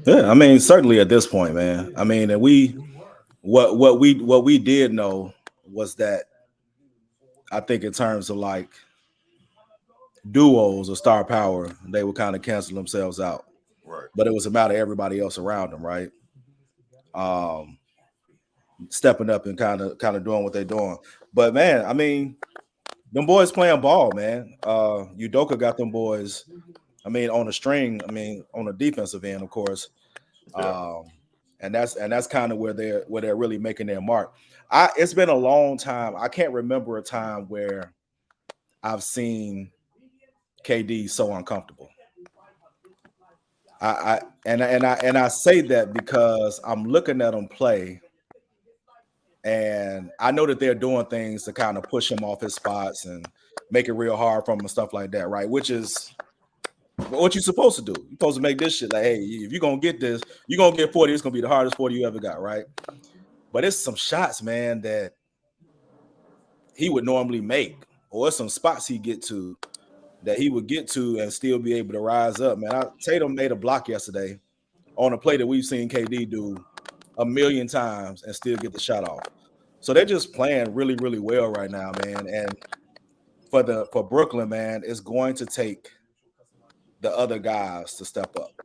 Yeah, I mean, certainly at this point, man. I mean, and what we did know was that I think in terms of like duos or star power, they would kind of cancel themselves out. Right. But it was a matter of everybody else around them, right? Stepping up and kind of doing what they're doing. But man, I mean, them boys playing ball, man. Udoka got them boys, I mean, on the string, I mean, on the defensive end, of course. And that's kind of where they're really making their mark. It's been a long time. I can't remember a time where I've seen KD so uncomfortable. I say that because I'm looking at him play. And I know that they're doing things to kind of push him off his spots and make it real hard for him and stuff like that, right? Which is what you're supposed to do. You're supposed to make this shit like, hey, if you're going to get this, you're going to get 40. It's going to be the hardest 40 you ever got, right? But it's some shots, man, that he would normally make, or some spots he get to that he would get to and still be able to rise up, man. Tatum made a block yesterday on a play that we've seen KD do a million times and still get the shot off. So they're just playing really, really well right now, man. And for Brooklyn, man, it's going to take the other guys to step up,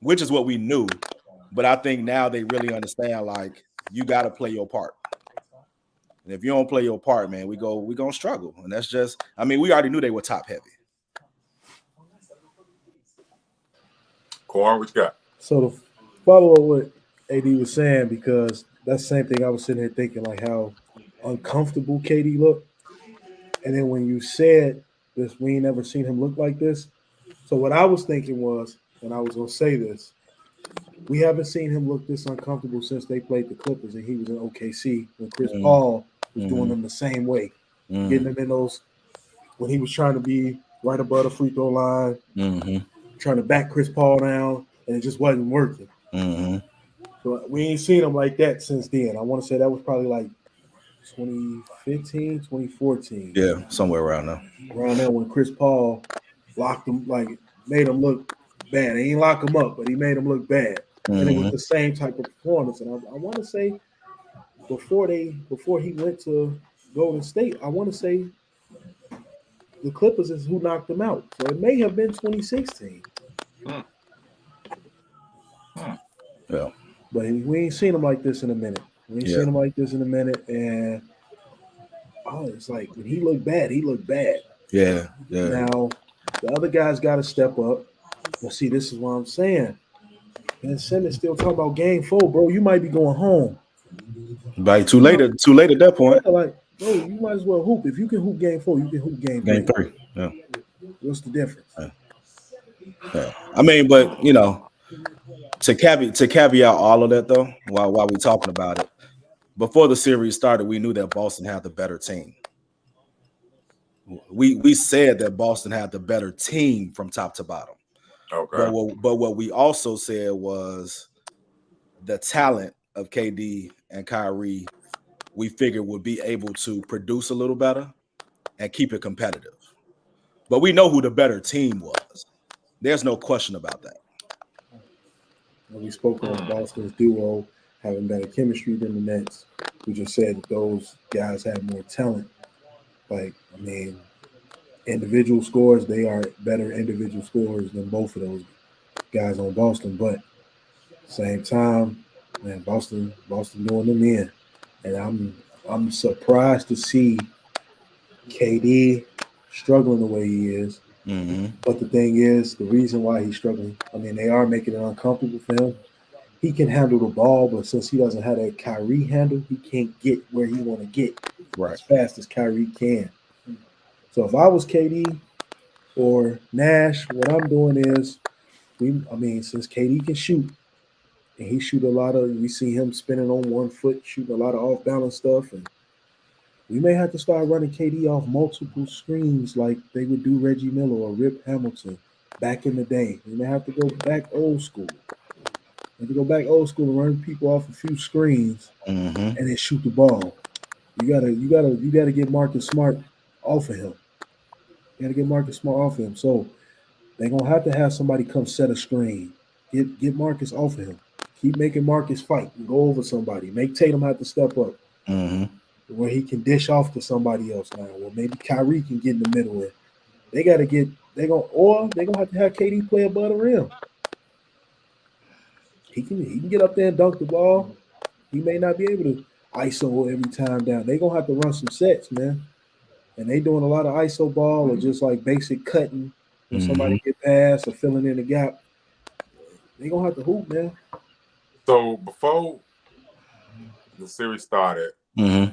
which is what we knew. But I think now they really understand, like, you got to play your part. And if you don't play your part, man, we're going to struggle. And that's just, I mean, we already knew they were top heavy. Corn, what you got? So follow up what AD was saying because that's the same thing I was sitting here thinking, like how uncomfortable KD looked. And then when you said this, we ain't never seen him look like this. So what I was thinking was, and I was gonna say this, we haven't seen him look this uncomfortable since they played the Clippers and he was in OKC when Chris Paul was doing them the same way, getting them in those when he was trying to be right above the free throw line, trying to back Chris Paul down, and it just wasn't working. So we ain't seen him like that since then. I want to say that was probably like 2015, 2014. Yeah, somewhere around there. Around there when Chris Paul locked him, like made him look bad. He ain't lock him up, but he made him look bad. And it was the same type of performance. And I want to say before he went to Golden State, I want to say the Clippers is who knocked him out. So it may have been 2016. Yeah. But we ain't seen him like this in a minute. Seen him like this in a minute. And it's like when he looked bad, he looked bad. Yeah. Now, the other guys got to step up. But see, this is what I'm saying. Ben Simmons still talking about game 4, bro. You might be going home. Like too late at that point. Yeah, like, bro, you might as well hoop. If you can hoop game 4, you can hoop game 3. Yeah. What's the difference? Yeah. I mean, but you know, to caveat all of that though, while we're talking about it, before the series started, we knew that Boston had the better team. We said that Boston had the better team from top to bottom. Okay. But what we also said was the talent of KD and Kyrie, we figured would be able to produce a little better and keep it competitive. But we know who the better team was. There's no question about that. When we spoke on Boston's duo having better chemistry than the Nets, we just said that those guys had more talent. Like, I mean, individual scores, they are better individual scorers than both of those guys on Boston. But same time, man, Boston doing them in. And I'm surprised to see KD struggling the way he is. But the thing is, the reason why he's struggling, I mean, they are making it uncomfortable for him. He can handle the ball, but since he doesn't have that Kyrie handle, he can't get where he want to get as fast as Kyrie can. So if I was KD or Nash, what I'm doing is, since KD can shoot, and he shoot a lot of, we see him spinning on one foot, shooting a lot of off-balance stuff, and we may have to start running KD off multiple screens like they would do Reggie Miller or Rip Hamilton back in the day. We may have to go back old school. And run people off a few screens and then shoot the ball. You gotta get Marcus Smart off of him. So they're gonna have to have somebody come set a screen. Get Marcus off of him. Keep making Marcus fight and go over somebody. Make Tatum have to step up. Where he can dish off to somebody else now. Well, maybe Kyrie can get in the middle. And they're gonna have to have KD play above the rim. He can get up there and dunk the ball. He may not be able to ISO every time down. They're gonna have to run some sets, man. And they doing a lot of ISO ball or just like basic cutting when somebody get past or filling in the gap. They gonna have to hoop, man. So before the series started, both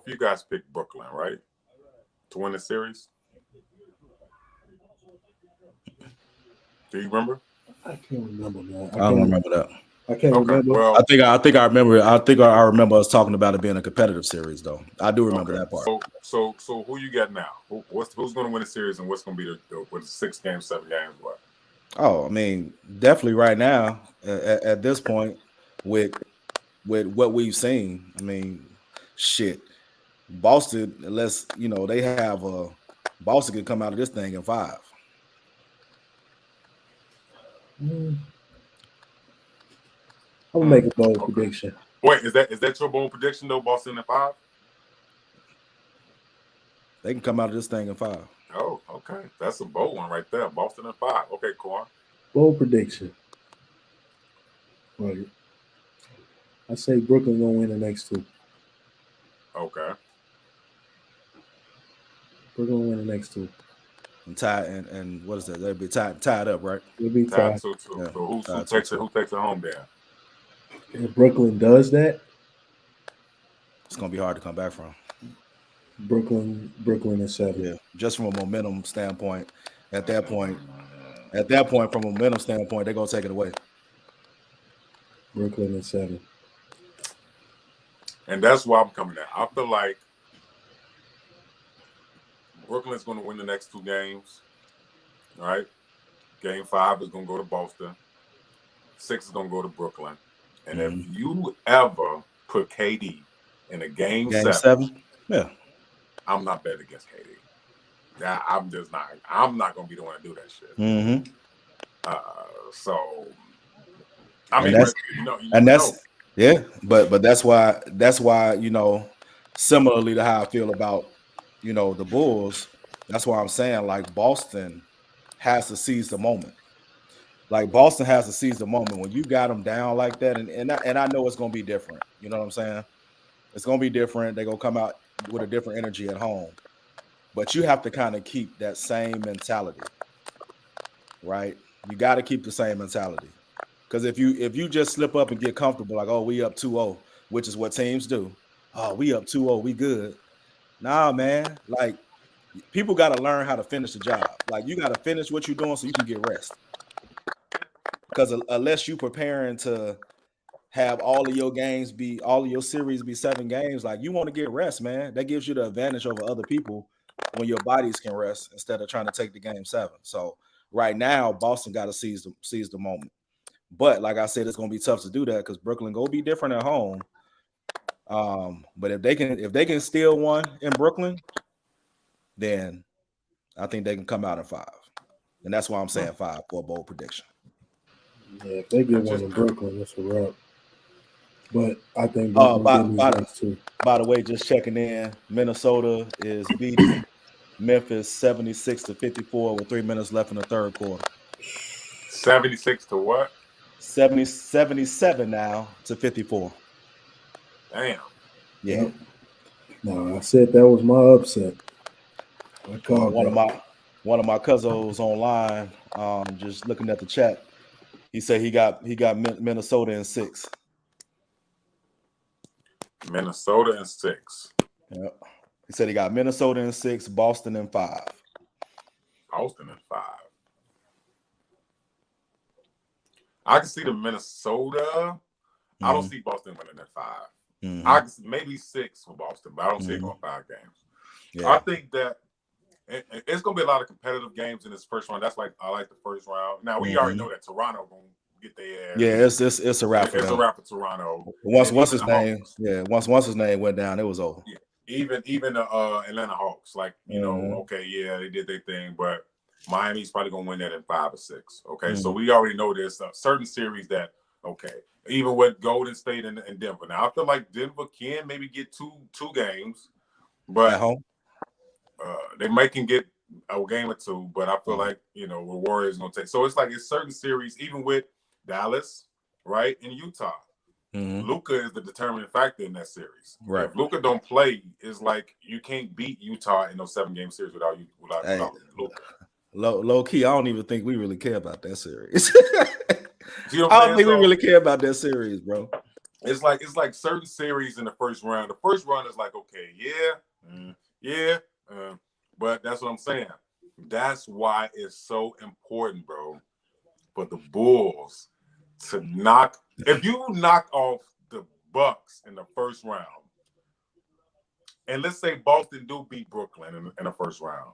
of you guys picked Brooklyn, right? To win the series? Do you remember? I can't remember, man. I don't remember that. I can't remember. Well, I think I remember. I think I remember us talking about it being a competitive series, though. I do remember that part. So who you got now? Who's going to win the series, and what's going to be the 6 games, 7 games? What? Oh, I mean, definitely right now at this point with what we've seen. I mean, shit. Boston, unless they have Boston can come out of this thing in 5. I'm gonna make a bold prediction. Wait, is that your bold prediction though? Boston in 5? They can come out of this thing in 5. Oh, okay, that's a bold one right there. Boston in 5. Okay, Corn. Bold prediction. Right. I say Brooklyn gonna win the next 2. Okay. We're gonna win the next 2. and tied and what is that? They'll be tied up, right? It'll be Tied tied. 2-2. Yeah, So who tied takes it? 2-2. Who takes it home there? If Brooklyn does that, It's gonna be hard to come back from. Brooklyn is 7. Yeah, just from a momentum standpoint. At that point, from a momentum standpoint, they're gonna take it away. Brooklyn is 7. And that's why I'm coming at. I feel like Brooklyn's going to win the next 2 games. All right. Game 5 is going to go to Boston. 6 is going to go to Brooklyn. And if you ever put KD in a game 7, yeah, I'm not betting against KD. I'm just not. I'm not going to be the one to do that shit. Mm-hmm. So, I mean, yeah, but that's why similarly to how I feel about the Bulls. That's why I'm saying like Boston has to seize the moment. Like Boston has to seize the moment when you got them down like that, and I know it's gonna be different. You know what I'm saying? It's gonna be different. They're gonna come out with a different energy at home, but you have to kind of keep that same mentality, right? You got to keep the same mentality, because if you just slip up and get comfortable, like, oh, we up 2-0, which is what teams do. Oh, we up 2-0, we good. Nah, man. Like people got to learn how to finish the job. Like you got to finish what you're doing so you can get rest. Because unless you preparing to have all of your series be 7 games, like you want to get rest, man. That gives you the advantage over other people when your bodies can rest instead of trying to take the game 7. So right now, Boston got to seize the moment. But like I said, it's gonna be tough to do that because Brooklyn go be different at home. But if they can steal one in Brooklyn, then I think they can come out in 5. And that's why I'm saying 5 for a bold prediction. Yeah, if they get one in Brooklyn, that's a wrap. But I think Brooklyn get next too. By the way, just checking in, Minnesota is beating Memphis 76-54 with 3 minutes left in the third quarter. 76 to what? 77 now to 54. Damn. Yeah. Yep. No, I said that was my upset. I called one of my cousins online, just looking at the chat. He said he got Minnesota in 6. Minnesota in 6. Yeah. He said he got Minnesota in 6, Boston in 5. Boston in 5. I can see the Minnesota. I don't see Boston winning at 5. I can maybe 6 for Boston, but I don't see it going 5 games. Yeah. I think that it's going to be a lot of competitive games in this first round. That's like I like the first round. Now we already know that Toronto going to get their ass. Yeah, it's a wrap for them. It's a wrap for Toronto. Once his name went down, it was over. Yeah. Even the Atlanta Hawks, like okay, yeah, they did their thing, but Miami's probably gonna win that in 5 or 6. Okay, so we already know there's certain series that even with Golden State and Denver. Now I feel like Denver can maybe get two games, but at home, they might can get a game or 2. But I feel like the Warriors gonna take. So it's like it's certain series, even with Dallas, right, and Utah. Luka is the determining factor in that series. Right. If Luka don't play, it's like you can't beat Utah in those 7-game series without Luka. Low key, I don't even think we really care about that series. I don't think we really care about that series, bro. It's like certain series in the first round. The first round is like, okay, but that's what I'm saying. That's why it's so important, bro, for the Bulls to knock. If you knock off the Bucks in the first round, and let's say Boston do beat Brooklyn in the first round,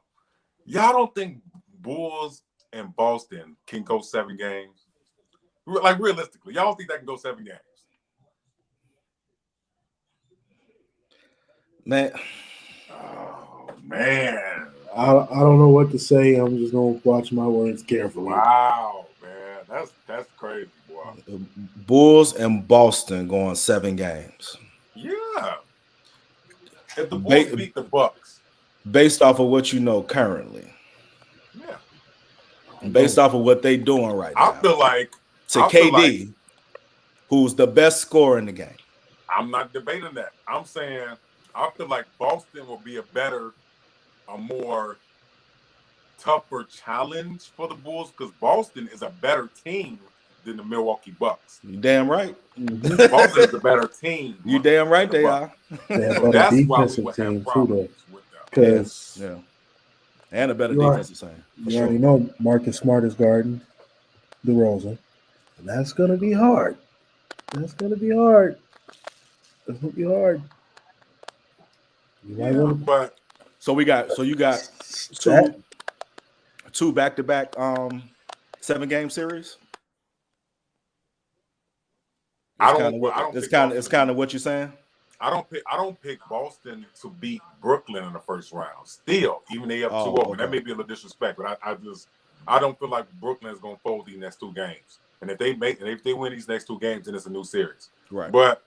y'all don't think Bulls and Boston can go 7 games? Like realistically, y'all don't think that can go 7 games? Man. Oh man. I don't know what to say. I'm just gonna watch my words carefully. Wow, man. That's crazy, boy. Bulls and Boston going 7 games. Yeah. If the Bulls beat the Bucks. Based off of what you know currently. Yeah. Based off of what they doing right now. I feel like KD, who's the best scorer in the game. I'm not debating that. I'm saying I feel like Boston will be a more tougher challenge for the Bulls because Boston is a better team than the Milwaukee Bucks. You damn right. Boston is a better team. You damn right than the they Bucks. are. They have So better that's why we defensive would team have too, though. problems with them. Because Yeah. And a better You are- defensive team. For you sure. already know Marcus Smart is guarding DeRozan. And that's going to be hard. That's going to be hard. That's going to be hard. You might Yeah, want but So you got to two back-to-back 7-game series. It's kind of what you're saying. I don't pick Boston to beat Brooklyn in the first round. Still, even they up 2-0. okay. And that may be a little disrespect, but I don't feel like Brooklyn is gonna fold these next 2 games. And if they win these next 2 games, then it's a new series. Right. But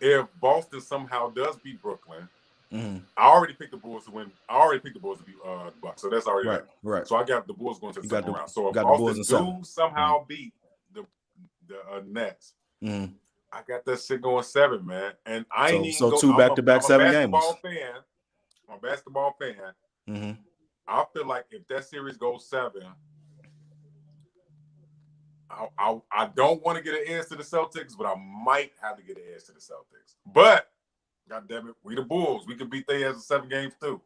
if Boston somehow does beat Brooklyn, Mm-hmm. I already picked the Bulls to win. I already picked the Bulls to beat the Bucks, so that's already right. So I got the Bulls going to the second round. So if got the Bulls Boston do somehow beat the Nets, Mm-hmm. I got that shit going 7, man. And I ain't So even two back-to-back 7 games. I'm a basketball fan. Mm-hmm. I feel like if that series goes 7, I don't want to get an edge to the Celtics, but I might have to get an edge to the Celtics. But God damn it, we the Bulls. We can beat they as 7 games too.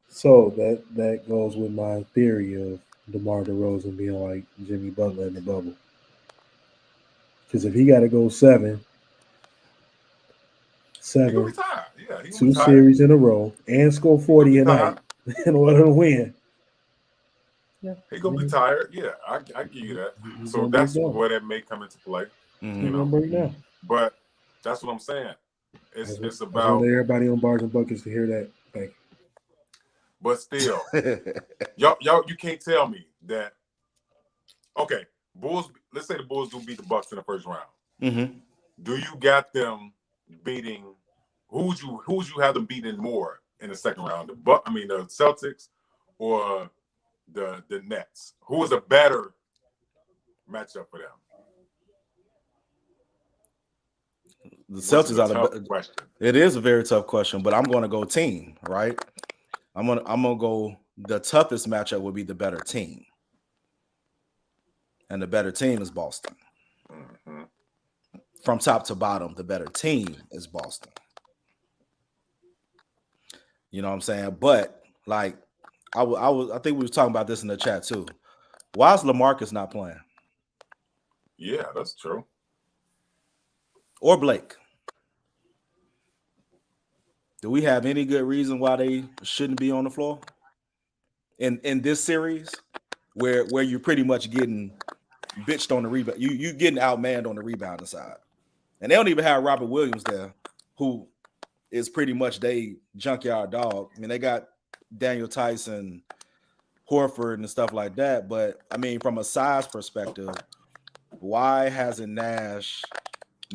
So that goes with my theory of DeMar DeRozan being like Jimmy Butler in the bubble. Because if he got to go 7, He gonna be tired. Yeah, he 2 series in a row, and score 40 a night in order to win. Yeah, he gonna be tired. Yeah, I give you that. So that's where that may come into play. Mm-hmm. You know, break down. but that's what I'm saying. It's I about want everybody on Bars and Buckets to hear that. Thank you. But still, y'all, you can't tell me that. Okay, Bulls. Let's say the Bulls do beat the Bucks in the first round. Mm-hmm. Do you got them beating? Who would you have them beating more in the second round? The Celtics or the Nets? Who is a better matchup for them? The Celtics are the question. It is a very tough question, but I'm going to go team, right? I'm gonna go. The toughest matchup would be the better team, and the better team is Boston. Mm-hmm. From top to bottom, the better team is Boston. You know what I'm saying? But like, I think we were talking about this in the chat too. Why is LaMarcus not playing? Yeah, that's true. Or Blake? Do we have any good reason why they shouldn't be on the floor in this series, where you're pretty much getting bitched on the rebound? You getting outmanned on the rebounding side, and they don't even have Robert Williams there, who is pretty much they junkyard dog. I mean, they got Daniel Tyson, Horford, and stuff like that. But I mean, from a size perspective, why hasn't Nash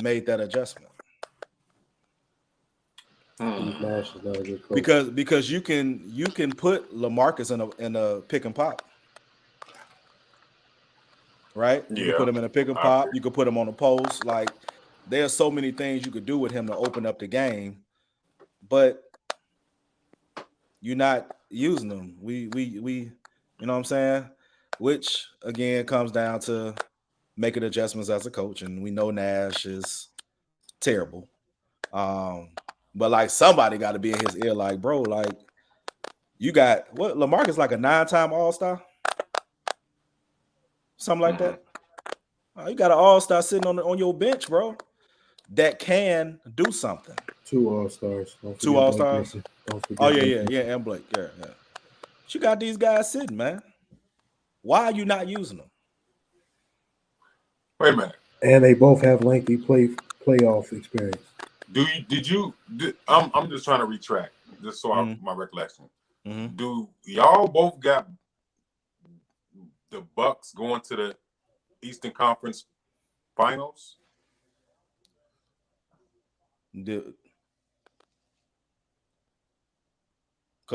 made that adjustment? Nash is not a good coach. Because you can put LaMarcus in a pick and pop, right? You can put him in a pick and pop. You can put him on a post. Like, there are so many things you could do with him to open up the game, but you're not using them. We you know what I'm saying? Which again comes down to making adjustments as a coach, and we know Nash is terrible. But like, somebody got to be in his ear, like, bro, like, you got what? LaMarcus like a 9-time All-Star, something like that. You got an All-Star sitting on your bench, bro, that can do something. 2 All-Stars. 2 All-Stars. Oh yeah, and Blake, yeah. But you got these guys sitting, man. Why are you not using them? Wait a minute. And they both have lengthy playoff experience. I'm just trying to retract, just so my recollection. Mm-hmm. Do y'all both got the Bucks going to the Eastern Conference Finals? Because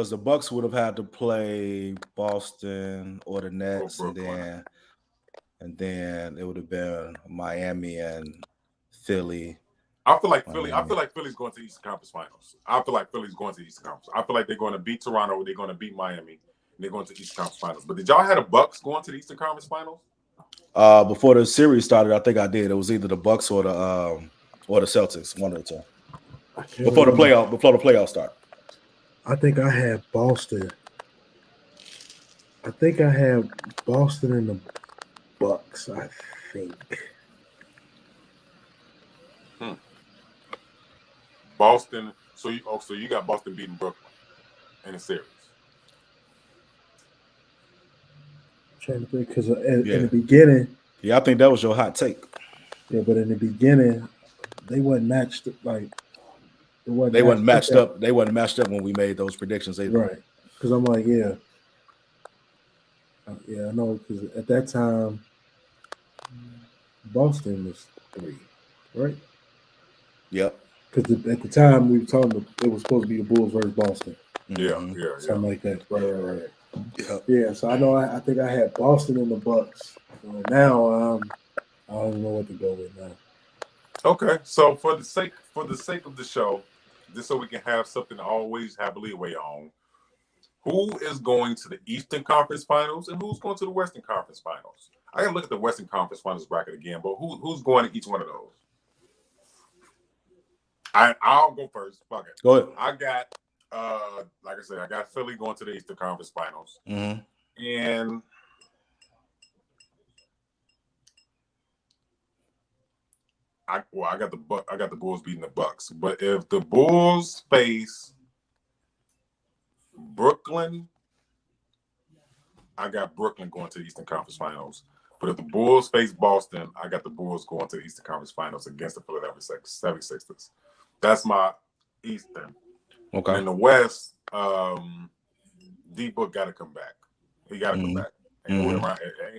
the Bucks would have had to play Boston or the Nets, and then it would have been Miami and Philly. I feel like Philly's going to the Eastern Conference Finals. I feel like Philly's going to the Eastern Conference. I feel like they're going to beat Toronto. They're going to beat Miami, they're going to the Eastern Conference Finals. But did y'all have the Bucks going to the Eastern Conference Finals? Before the series started, I think I did. It was either the Bucks or the Celtics, one of the two. Before the playoffs start. I think I had Boston. I think I had Boston and the Bucks. I think. Boston. So you got Boston beating Brooklyn in the series. I'm trying to think because in the beginning. Yeah, I think that was your hot take. Yeah, but in the beginning, they wasn't matched like. They wasn't matched up. They wasn't matched up when we made those predictions either. Right. Because I'm like, yeah, I know. Because at that time, Boston was 3, right? Yep. Because at the time we were talking, it was supposed to be the Bulls versus Boston. Yeah. Something like that. Right. Yep. Yeah. So I know. I think I had Boston and the Bucks. Now I don't know what to go with now. Okay. So for the sake of the show, just so we can have something to always have leeway on, who is going to the Eastern Conference Finals and who's going to the Western Conference Finals? I gotta look at the Western Conference Finals bracket again, but who's going to each one of those? I'll go first. Fuck it. Go ahead. I got like I said, I got Philly going to the Eastern Conference Finals. Mm-hmm. And I got the Bulls beating the Bucks. But if the Bulls face Brooklyn, I got Brooklyn going to the Eastern Conference Finals. But if the Bulls face Boston, I got the Bulls going to the Eastern Conference Finals against the Philadelphia 76ers. That's my Eastern. Okay. And in the West, D-Book got to come back. He got to come back. And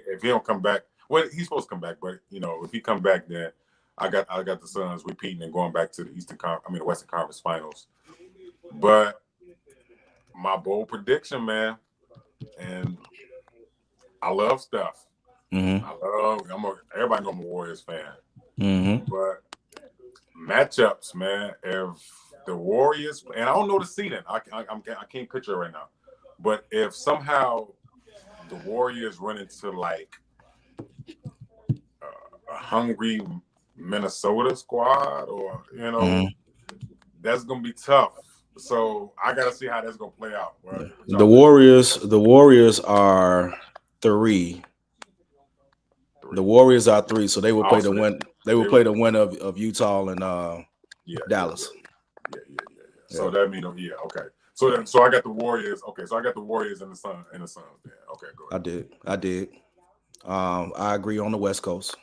if he don't come back, well, he's supposed to come back. But if he come back, then I got the Suns repeating and going back to the the Western Conference Finals. But my bold prediction, man, and I love stuff. Everybody know I'm a Warriors fan. But matchups, man. If the Warriors, and I don't know the seeding, I can't picture it right now. But if somehow the Warriors run into like a hungry Minnesota squad, or that's gonna be tough. So I gotta see how that's gonna play out. Right? The Warriors are 3. The Warriors are 3, so they will play the win. They will play the win of Utah and Dallas. Yeah. So that means okay. So I got the Warriors. Okay, so I got the Warriors and the Suns. Then okay, go ahead. I did. I agree on the West Coast.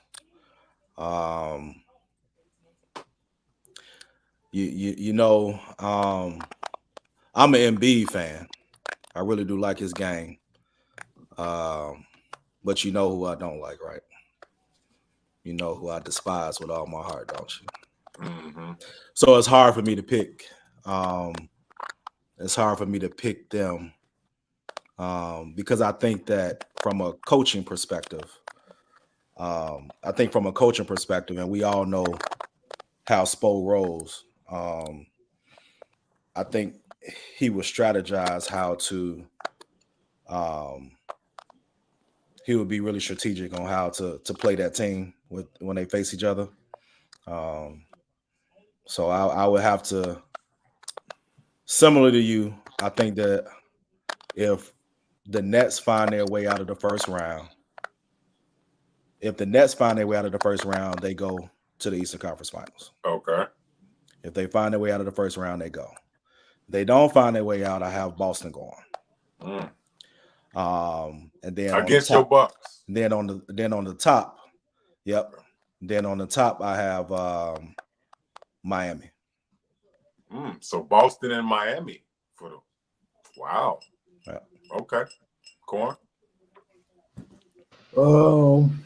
I'm an Embiid fan. I really do like his game. But you know who I don't like, right? You know who I despise with all my heart, don't you? Mm-hmm. So it's hard for me to pick. It's hard for me to pick them because I think that from a coaching perspective, and we all know how Spo rolls. I think he would strategize how to. He would be really strategic on how to play that team when they face each other. So I would have to, similar to you, I think that if the Nets find their way out of the first round, they go to the Eastern Conference Finals. Okay. If they find their way out of the first round, they go. If they don't find their way out, I have Boston going. And then against your Bucks. Then on the top, yep. Then on the top, I have Miami. So Boston and Miami for the wow. Yeah. Okay. Corn. I'm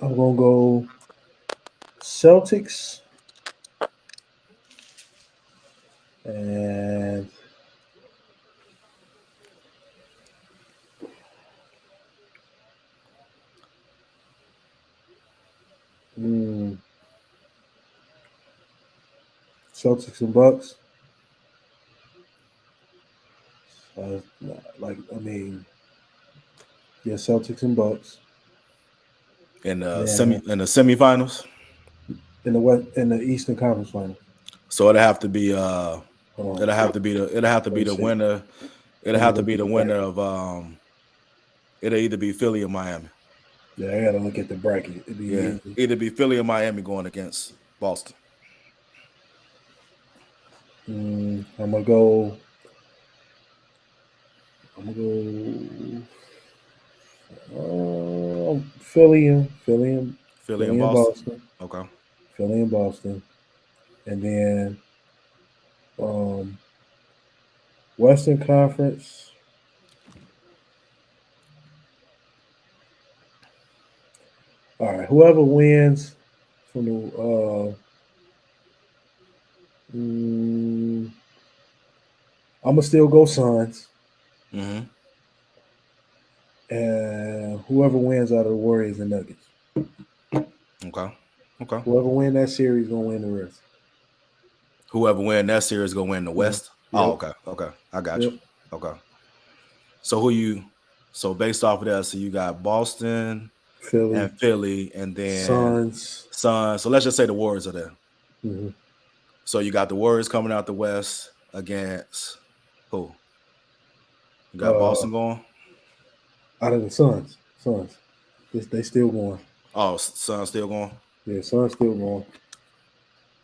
gonna go Celtics and Celtics and Bucks. Like I mean, yeah, Celtics and Bucks. in the Yeah. semifinals. In the Eastern Conference Final. So it'll have to be Hold it'll on. have to be the winner. It'll Let me have to look be at the the winner bracket. of it'll either be Philly or Miami. Yeah, I gotta look at the bracket. It'd be Yeah, easy. either be Philly or Miami going against Boston. I'm gonna go. I'm gonna go. Philly and Philly and Boston. Boston. Okay. Philly and Boston, and then um, Western Conference. All right, whoever wins from the I'm gonna still go Suns, Mm-hmm. and whoever wins out of the Warriors and Nuggets, Okay. Okay. whoever win that series gonna win the rest. Whoever win that series gonna win the Yeah. West. Oh, Yep. okay. Okay. I got Yep. you. Okay. So so based off of that, so you got Boston Philly, and Philly, and then Suns. Suns. So let's just say the Warriors are there. Mm-hmm. So you got the Warriors coming out the West against who? You got Boston going? Out of the Suns, they still going. Oh, Suns still going? Yeah, Suns still going.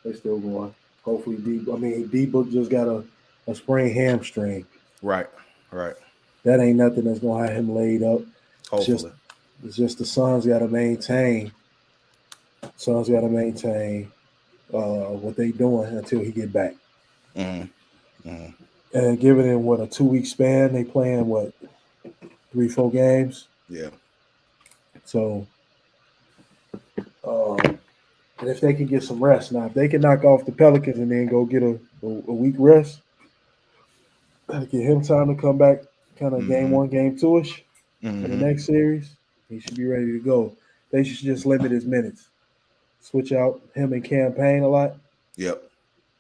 They still going. Hopefully, D Book just got a sprained hamstring. Right. Right. That ain't nothing that's gonna have him laid up. Hopefully. It's just the Suns got to maintain. Suns got to maintain what they doing until he get back. Mm-hmm. Mm-hmm. And giving him what a 2-week span, they playing what 3-4 games. Yeah. So, and if they can get some rest now, if they can knock off the Pelicans and then go get a week rest, that'll give him time to come back, kind of game 1, game 2ish in the next series. He should be ready to go. They should just limit his minutes. Switch out him and Campaign a lot. Yep.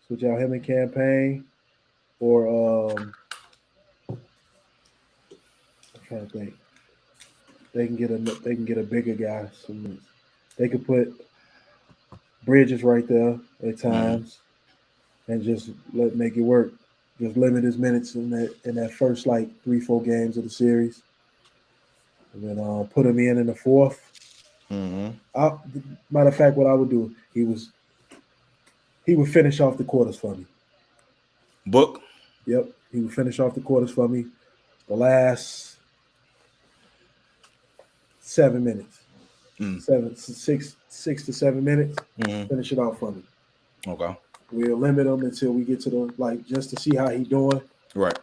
Switch out him and Campaign, or I'm trying to think. They can get a bigger guy. They could put Bridges right there at times, and just make it work. Just limit his minutes in that first like 3-4 games of the series, and then put him in the fourth. Matter of fact, what I would do, he would finish off the quarters for me. Book. Yep, he would finish off the quarters for me. The last 7 minutes, 6 to 7 minutes, finish it off for me. Okay. We'll limit him until we get to the just to see how he doing. Right.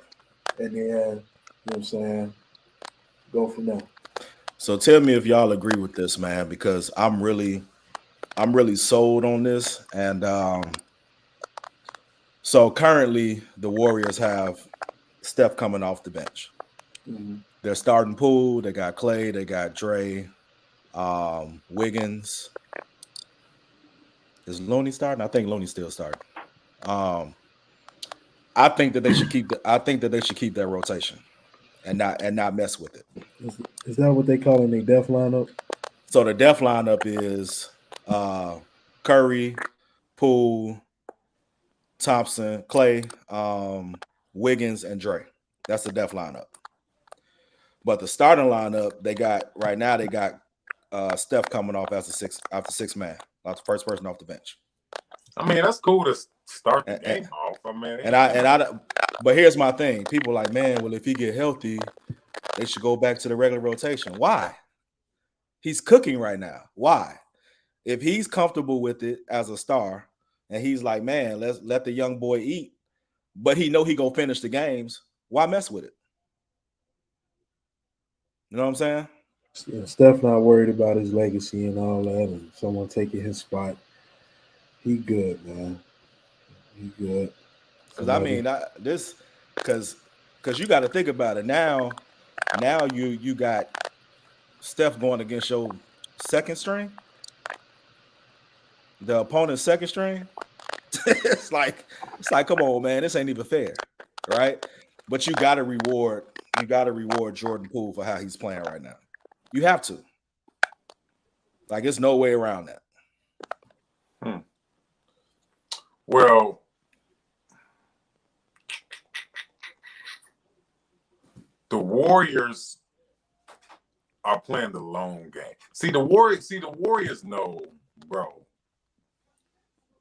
And then, you know what I'm saying, go from there. So tell me if y'all agree with this, man, because I'm really sold on this. And so currently the Warriors have Steph coming off the bench. Mm-hmm. They're starting Poole, they got Clay, they got Dre, Wiggins. Is Looney starting? I think Looney's still starting. I think that they should keep that rotation and not mess with it. Is that what they call in their death lineup? So the death lineup is Curry, Poole, Thompson, Clay, Wiggins, and Dre. That's the death lineup. But the starting lineup they got Steph coming off as the sixth man, like the first person off the bench. I mean, that's cool to start the game off. I mean, but here's my thing. People are like, man, well, if he get healthy, they should go back to the regular rotation. Why? He's cooking right now. Why? If he's comfortable with it as a star, and he's like, man, let's let the young boy eat, but he know he gonna finish the games, why mess with it? You know what I'm saying? Yeah, Steph not worried about his legacy and all that, and someone taking his spot. He good, man. He good. Because I mean, because you got to think about it now. Now you got Steph going against your second string, the opponent's second string. it's like, come on, man, this ain't even fair, right? But you gotta reward Jordan Poole for how he's playing right now. You have to. Like, there's no way around that. Well, the Warriors are playing the long game. See, the Warriors know, bro.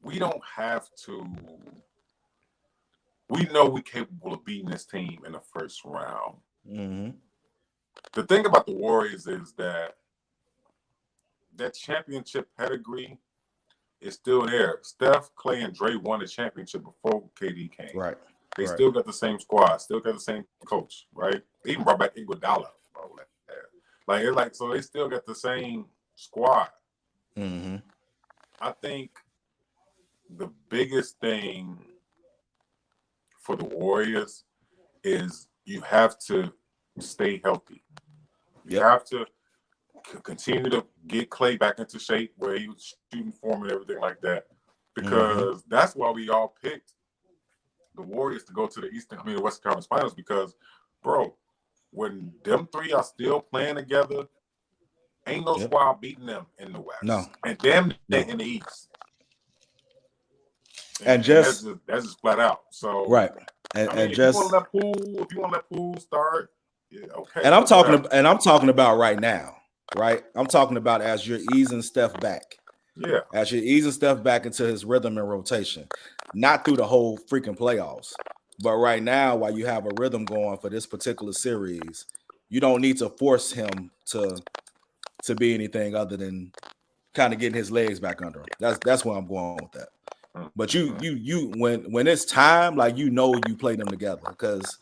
We don't have to. We know we're capable of beating this team in the first round. Mm-hmm. The thing about the Warriors is that championship pedigree is still there. Steph, Clay, and Dre won the championship before KD came. Right. They still got the same squad, still got the same coach, right? They even brought back Iguodala, bro. So they still got the same squad. Mm-hmm. I think the biggest thing for the Warriors is you have to stay healthy. You have to continue to get Clay back into shape where he was shooting form and everything like that, because that's why we all picked the Warriors to go to the Western Conference Finals, because, bro, when them three are still playing together, ain't no squad beating them in the West. No. And them in the East. And that's just flat out. So right. If you want to let Poole start, yeah, okay. And I'm talking about right now, right? I'm talking about as you're easing Steph back. Yeah. As you're easing Steph back into his rhythm and rotation, not through the whole freaking playoffs, but right now, while you have a rhythm going for this particular series, you don't need to force him to be anything other than kind of getting his legs back under him. That's where I'm going with that. But you when it's time, like, you play them together, because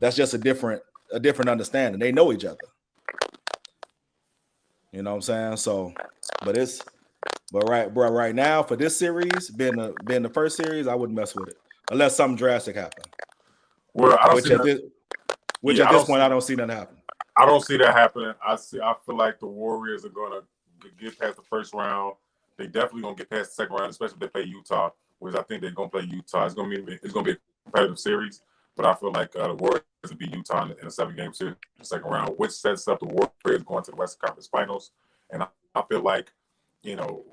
that's just a different understanding. They know each other. You know what I'm saying? So, but right now for this series, being the first series, I wouldn't mess with it unless something drastic happened. Well, I don't at this point, I don't see nothing happen. I don't see that happening. I feel like the Warriors are gonna get past the first round. They definitely gonna get past the second round, especially if they play Utah, which I think they're gonna play Utah. It's gonna be a competitive series, but I feel like the Warriors will beat Utah in a 7-game series in the second round, which sets up the Warriors going to the Western Conference Finals. And I feel like, they'll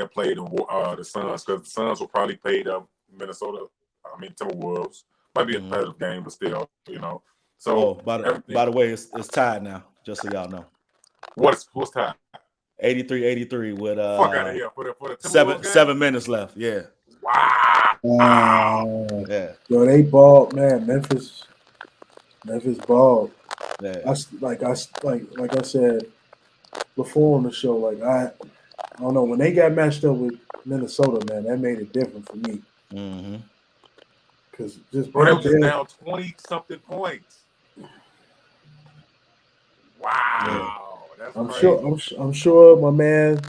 play the Suns, because the Suns will probably play the Timberwolves. Might be a competitive game, but still, So, by the way, it's tied now, just so y'all know. What's tied? 83-83 with fuck out of here for the 7 minutes left. Yeah. Wow. Yeah. Yo, they balled, man. Memphis balled. Yeah. Like I said before on the show, like I don't know, when they got matched up with Minnesota, man, that made it different for me. Mm-hmm. Because just they were just down 20-something points. Wow. Yeah. I'm sure my man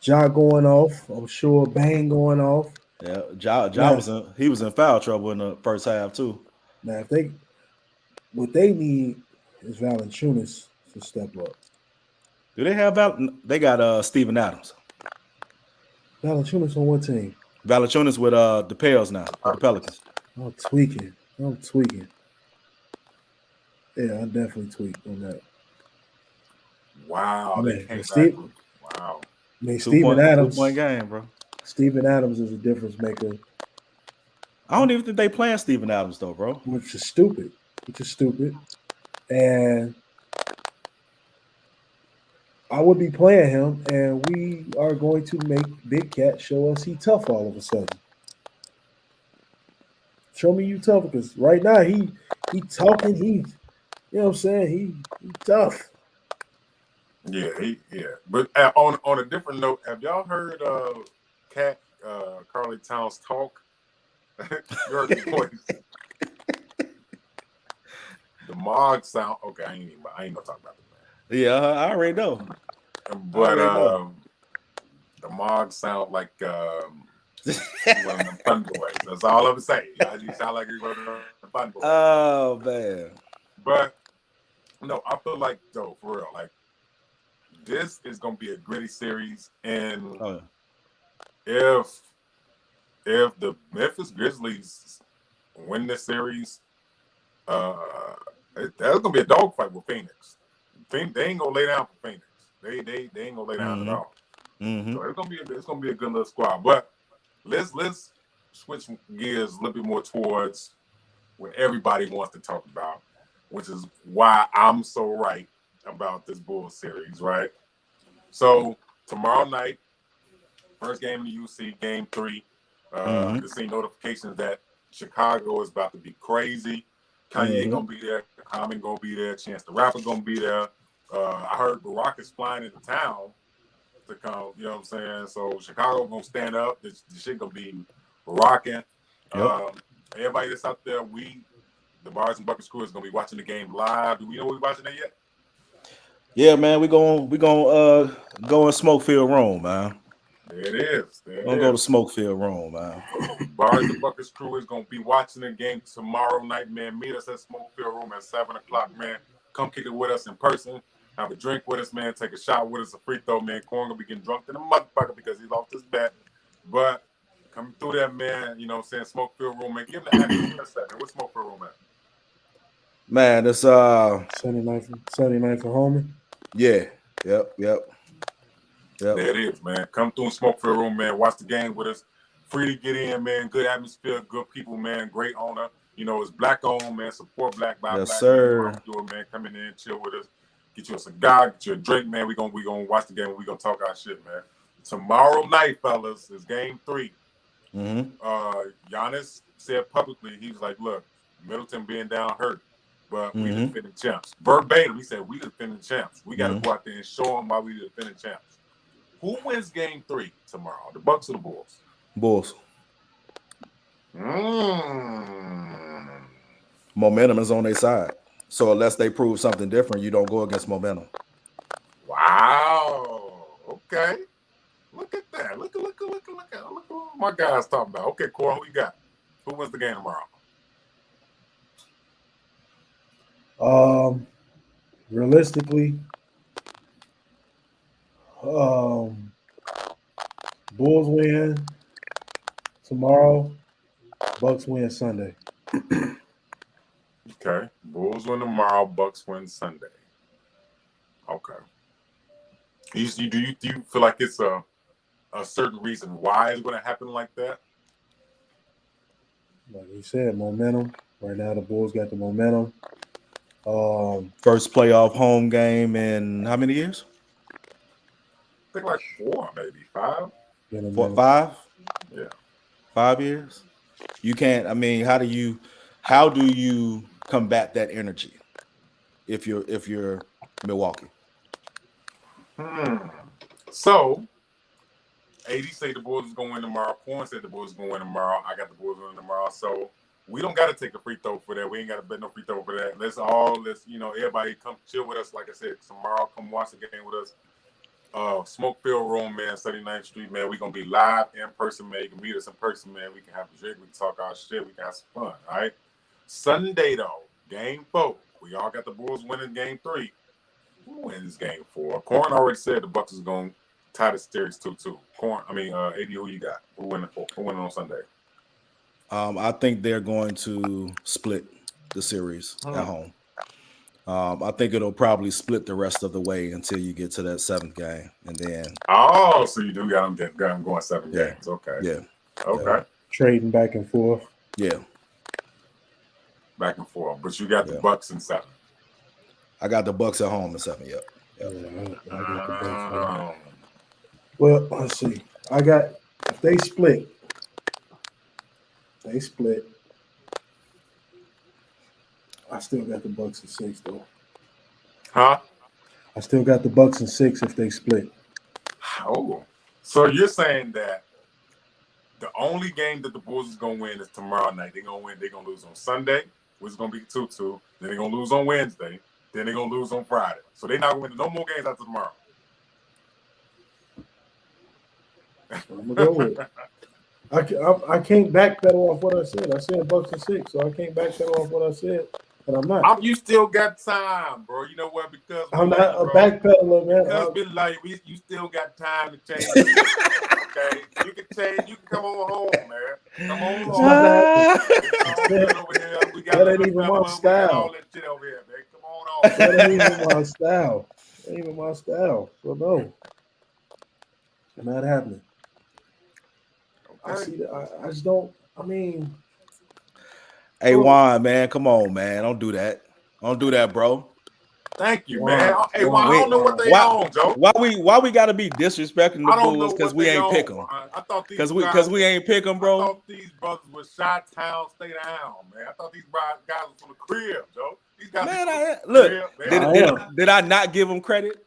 Ja going off. I'm sure Bang going off. Yeah, Ja was in foul trouble in the first half too. Now, what they need is Valanciunas to step up. Do they have They got Steven Adams. Valanciunas on what team? Valanciunas with the Pels now, with the Pelicans. I'm tweaking. Yeah, I definitely tweaked on that. Wow. Wow. I mean, Steven Adams. 2-point game, bro. Steven Adams is a difference maker. I don't even think they playing Steven Adams though, bro. Which is stupid. And I would be playing him, and we are going to make Big Cat show us he tough all of a sudden. Show me you tough, because right now he talking, you know what I'm saying? He tough. Yeah, But on a different note, have y'all heard Cat Carly Towns talk? You heard the voice. The Mog sound. Okay, I ain't gonna talk about it, man. Yeah, I already know. But the Mog sound like one of the fun boys. That's all I'm saying. You sound like you're one of the fun boys. Oh man. But no, I feel like, though, for real, like, this is gonna be a gritty series, and if the Memphis Grizzlies win this series, That's gonna be a dogfight with Phoenix. They ain't gonna lay down for Phoenix. They ain't gonna lay down at all. So it's gonna be a good little squad. But let's switch gears a little bit more towards what everybody wants to talk about, which is why I'm so right about this Bulls series, right? So tomorrow night, first game in the UC, game 3. To see notifications that Chicago is about to be crazy. Kanye gonna be there, Common gonna be there, Chance the Rapper gonna be there. I heard Barack is flying into town to come, you know what I'm saying? So Chicago gonna stand up. This shit gonna be rocking. Everybody that's out there, the Bars and Buckets crew is gonna be watching the game live. Do we know we're watching it yet? Yeah, man, we gonna go in Smokefield Room, man. There it is. We're gonna go to Smokefield Room, man. Bars and Buckets crew is gonna be watching the game tomorrow night, man. Meet us at Smokefield Room at 7:00, man. Come kick it with us in person. Have a drink with us, man. Take a shot with us, a free throw, man. Corn gonna be getting drunk to the motherfucker because he lost his bet. But come through that, man. You know what I'm saying? Smokefield Room, man. Give him the address in a second. What's Smokefield Room at? Man, it's Sunday night for homie. yeah. Yep. There it is, man. Come through Smokefield Room, man. Watch the game with us. Free to get in, man. Good atmosphere, good people, man. Great owner. You know, it's black owned, man. Support black by Yes, black. sir. Man. Do it, man. Come in, chill with us. Get you a cigar, get you a drink, man. We gonna watch the game. We gonna talk our shit, man. Tomorrow night, fellas, is game 3. Giannis said publicly, he was like, "Look, Middleton being down hurt, but we defending champs." Verbatim, he said, "We defending champs. We got to go out there and show them why we defending champs." Who wins game 3 tomorrow? The Bucks or the Bulls? Bulls. Momentum is on their side. So unless they prove something different, you don't go against momentum. Wow. Okay. Look at that. Look at what my guys talking about. Okay, Cora, who you got? Who wins the game tomorrow? Realistically, Bulls win tomorrow. Bucks win Sunday. Okay. Bulls win tomorrow, Bucks win Sunday. Okay. Do you feel like it's a certain reason why it's going to happen like that? Like you said, momentum. Right now, the Bulls got the momentum. First playoff home game in how many years? I think like 4, maybe 5. 5? Yeah. 5 years? You can't. I mean, how do you combat that energy if you're Milwaukee? So, AD say the Bulls is going to win tomorrow. Corn said the Bulls is going to win tomorrow. I got the Bulls winning tomorrow. So we don't got to take a free throw for that. We ain't got to bet no free throw for that. Let's everybody come chill with us. Like I said, tomorrow, come watch the game with us. Smokefield Room, man, 79th Street, man. We're going to be live in person, man. You can meet us in person, man. We can have a drink. We can talk our shit. We can have some fun, all right? Sunday, though, game 4. We all got the Bulls winning game 3. Who wins game 4? Corn already said the Bucks is going to tie the series 2-2. AD, who you got? Who winning on Sunday? I think they're going to split the series at home. I think it'll probably split the rest of the way until you get to that 7th game, and then. Oh, so you do got them going 7 games? Okay. Yeah. Okay. Yeah. Trading back and forth. Yeah. Back and forth, but you got the Bucks in 7. I got the Bucks at home in 7. Yep. Yeah, I got the Bucks. Well, let's see. If they split. I still got the Bucks in 6 though. Huh? I still got the Bucks in 6 if they split. Oh, so you're saying that the only game that the Bulls is gonna win is tomorrow night. They're gonna win. They're gonna lose on Sunday, which is gonna be 2-2. Then they're gonna lose on Wednesday. Then they're gonna lose on Friday. So they're not gonna win no more games after tomorrow. I'm gonna go with it. I can't backpedal off what I said. I said Bucks in 6, so I can't backpedal off what I said. But I'm not. You still got time, bro. You know what? Because I'm not a backpedaler, man. Because you still got time to change. okay. You can change. You can come on home, man. Come on It's home. not that. All good over here. We got That a ain't little even my pepper. We got style. all that shit over here, man. Come on home. That ain't even my style. That ain't even my style. So no, not happening. I Okay. see that. I just don't. I mean, Hey Juan, man, come on, man. Don't do that. Don't do that, bro. Thank you, Juan, man. Hey, Juan, I Wait, don't know what they why on, Joe. why we gotta be disrespecting the I don't Bulls know because what we they ain't on. pick them? Juan. I thought these Because we ain't pick them, I bro. thought these brothers were Chi-Town, stay down, man. I thought these guys were from the crib, Joe. These guys Man, are from look, the crib, man. did I not give them credit?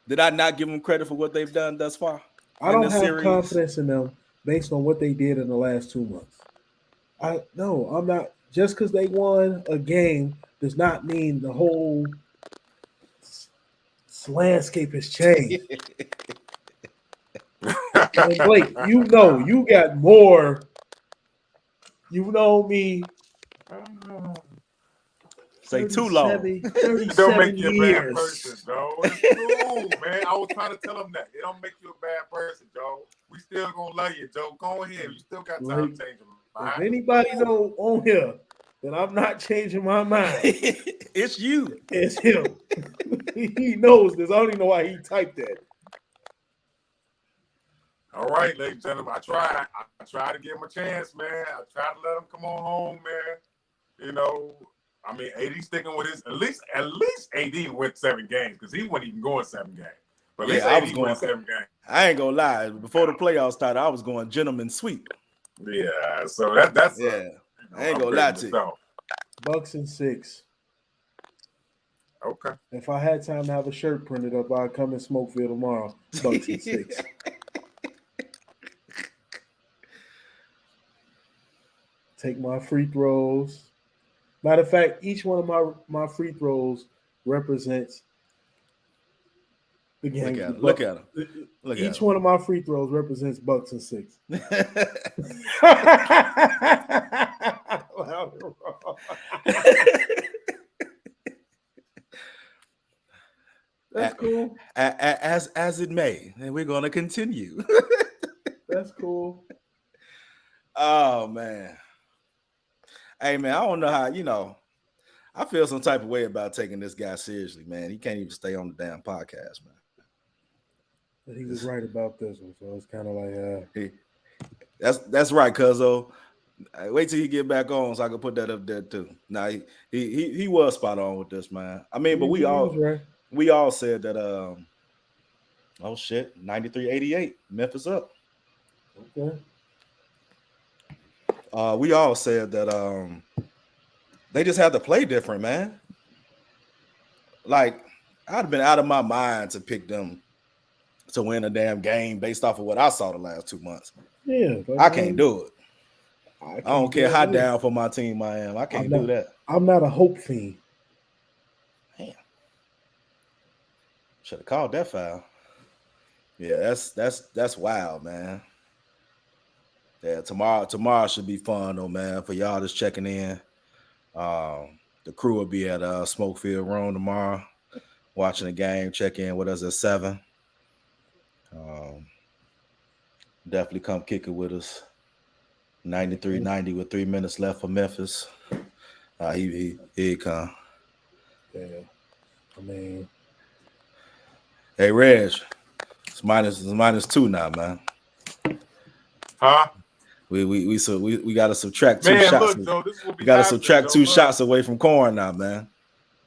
Did I not give them credit for what they've done thus far? I don't have confidence in them based on what they did in the last 2 months. I'm not. Just because they won a game does not mean the whole landscape has changed. And Blake, you got more. You know me. Say too long. 37 Don't make you a bad years. person, Joe. It's cool, man. I was trying to tell them that. It don't make you a bad person, Joe. We still gonna love you, Joe. Go ahead. You still got time to change your mind. If anybody know on here that I'm not changing my mind, It's you. it's him. He knows this. I don't even know why he typed that. All right, ladies and gentlemen. I tried to give him a chance, man. I tried to let him come on home, man. You know, I mean, AD sticking with his at least AD went 7 games because he wasn't even going 7 games. But at least I AD was going went 7 games. I ain't gonna lie. Before the playoffs started, I was going gentleman sweep. Yeah, so that's I ain't gonna lie to you. Bucks and 6. Okay. If I had time to have a shirt printed up, I'd come in Smokeville tomorrow. Bucks and 6. Take my free throws. Matter of fact, each one of my free throws represents the game. Look at him. Each one of my free throws represents Bucks and 6. That's cool. As it may, and we're gonna continue. That's cool. Oh man. Hey man, I don't know how, I feel some type of way about taking this guy seriously, man. He can't even stay on the damn podcast, man. But he was right about this one, so it's kind of like that's right, Cuzzo. Wait till he get back on so I can put that up there too. Now he was spot on with this, man. I mean, but we all said that 93-88, Memphis up. Okay. We all said that they just had to play different, man. Like, I'd have been out of my mind to pick them to win a damn game based off of what I saw the last 2 months. Yeah. I can't do it. I don't care how down for my team I am. I can't do that. I'm not a hope fiend. Damn. Should have called that foul. Yeah, that's wild, man. Yeah, tomorrow should be fun though, man. For y'all just checking in. The crew will be at Smokefield Room tomorrow, watching the game. Check in with us at 7. Definitely come kick it with us. 93-90 with 3 minutes left for Memphis. He come. Yeah, I mean, hey Reg, it's minus 2 now, man. Huh? We got to subtract 2 man, shots. Look, Joe, we got to subtract 2 shots away from Corn now, man.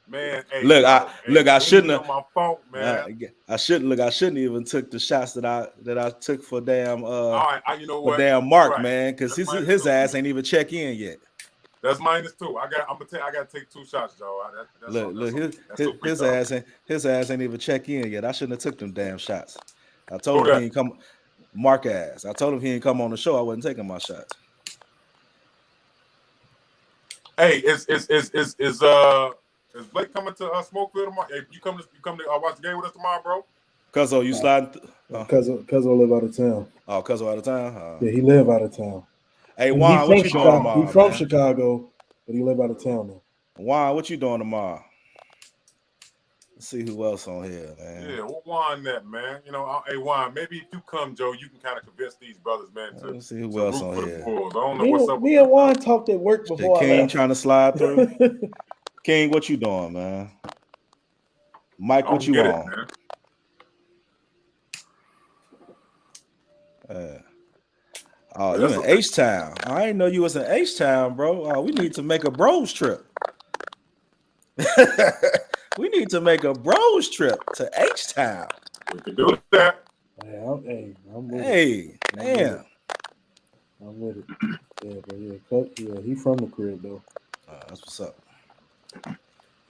Man, hey, look, Joe, I shouldn't have. My fault, man. I shouldn't even took the shots that I took for damn all right, you know what? for damn Mark, right. man, because his ass ain't even check in yet. That's -2. I got to take 2 shots, Joe. His ass ain't even check in yet. I shouldn't have took them damn shots. I told him he ain't come. Mark ass. I told him he ain't come on the show. I wasn't taking my shots. Hey, is Blake coming to Smokeville tomorrow? Hey, you come to watch the game with us tomorrow, bro? Cuzzo, you sliding? Cuzzo live out of town. Oh, Cuzzo out of town? Yeah, he live out of town. Hey, Juan, what you doing tomorrow? He's from Chicago, but he live out of town now. Juan, what you doing tomorrow? Let's see who else on here, man. Yeah, what Juan that, man? You know, hey Juan, maybe if you come, Joe, you can kind of convince these brothers, man, to Let's see who to else root on for the here. Bulls. I don't know what's up. Me and Juan talked at work Shit, before I King left. trying to slide through. King, what you doing, man? Mike, I what don't you get it, on? man. Oh, Yeah, you that's in okay. H-Town. I didn't know you was in H-Town, bro. Oh, we need to make a bros trip. We need to make a bros trip to H-Town. We can do that. I'm with it. Hey, I'm with damn. it. I'm with it. Yeah, but yeah, Coach, yeah, he from the crib though. That's what's up.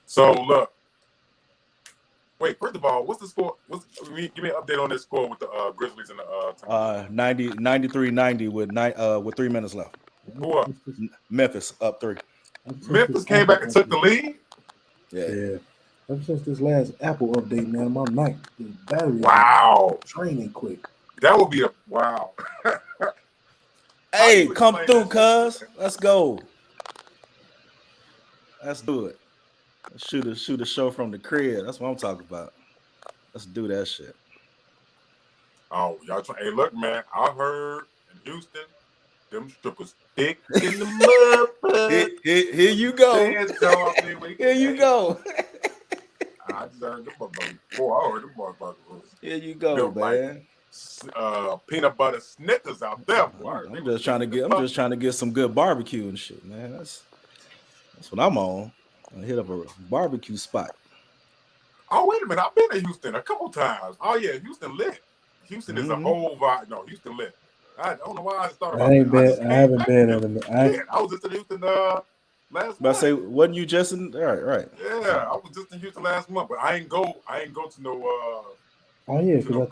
So look. Wait, first of all, what's the score? Give me an update on this score with the Grizzlies and the 93-90 with 3 minutes left. Who up? Memphis up 3. Memphis came back and took the lead. Yeah. Ever since this last Apple update, man, my mic, the battery, Wow, training quick. that would be a wow. Hey, you come explain through, that cuz. Let's go. Let's do it. Let's shoot a show from the crib. That's what I'm talking about. Let's do that shit. Oh, y'all trying? Hey, look, man, I heard in Houston, them strippers thick in the mud. Here you go. Here you go. I just heard them motherfuckers. Boy, I heard them motherfuckers. Here you go, Built like man. Peanut butter Snickers out there, boy. I'm just trying to get some good barbecue and shit, man. That's what I'm on. I hit up a barbecue spot. Oh, wait a minute. I've been to Houston a couple times. Oh, yeah. Houston lit. Houston is a whole vibe. No, Houston lit. I don't know why I thought about that. I haven't been in a I was just in Houston last month. But I say, wasn't you just in? Right. Yeah, I was just in Houston last month, but I ain't go to no oh yeah, because I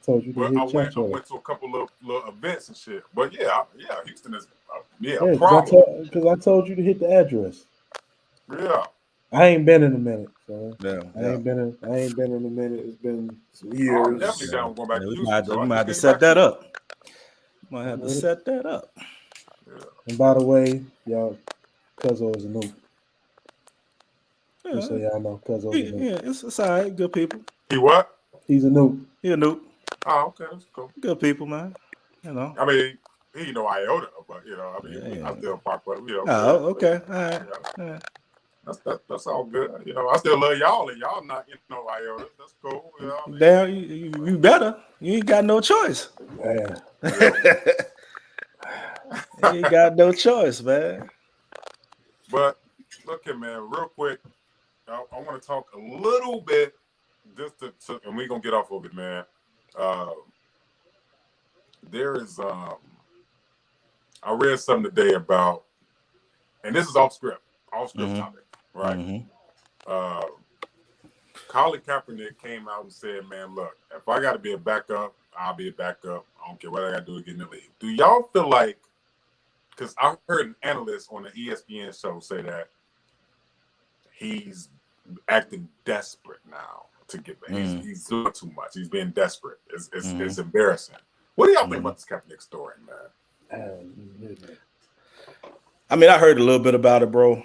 told you to but hit I went to a couple of little events and shit. But yeah, Houston is a problem. Because I told you to hit the address. Yeah. I ain't been in a minute, so Yeah. I ain't been in a minute. It's been some I'm years. definitely down going back to Houston. We might have to set that up. Might have to set that up. Yeah. And by the way, y'all, Cuzzo is a noob. Just so y'all know, Cuzzo is a noob. Yeah, it's all right. Good people. He what? He's a noob. He a noob. Oh, okay, that's cool. Good people, man. You know. I mean, he know iota, but I still fuck with him. Oh, okay. All right. Yeah. That's all good. I still love y'all, and y'all not iota. That's cool. Damn, you better. You ain't got no choice. Yeah. You ain't got no choice, man. But look here, man, real quick. I want to talk a little bit just to and we're gonna get off of it, man. There is I read something today about, and this is off script topic, right? Mm-hmm. Colin Kaepernick came out and said, man, look, if I got to be a backup, I'll be a backup. I don't care what I got to do to get in the league. Do y'all feel like, because I heard an analyst on the ESPN show say that he's acting desperate now to get back. He's doing too much. He's being desperate. It's embarrassing. What do y'all think about this Kaepernick story, man? I mean, I heard a little bit about it, bro.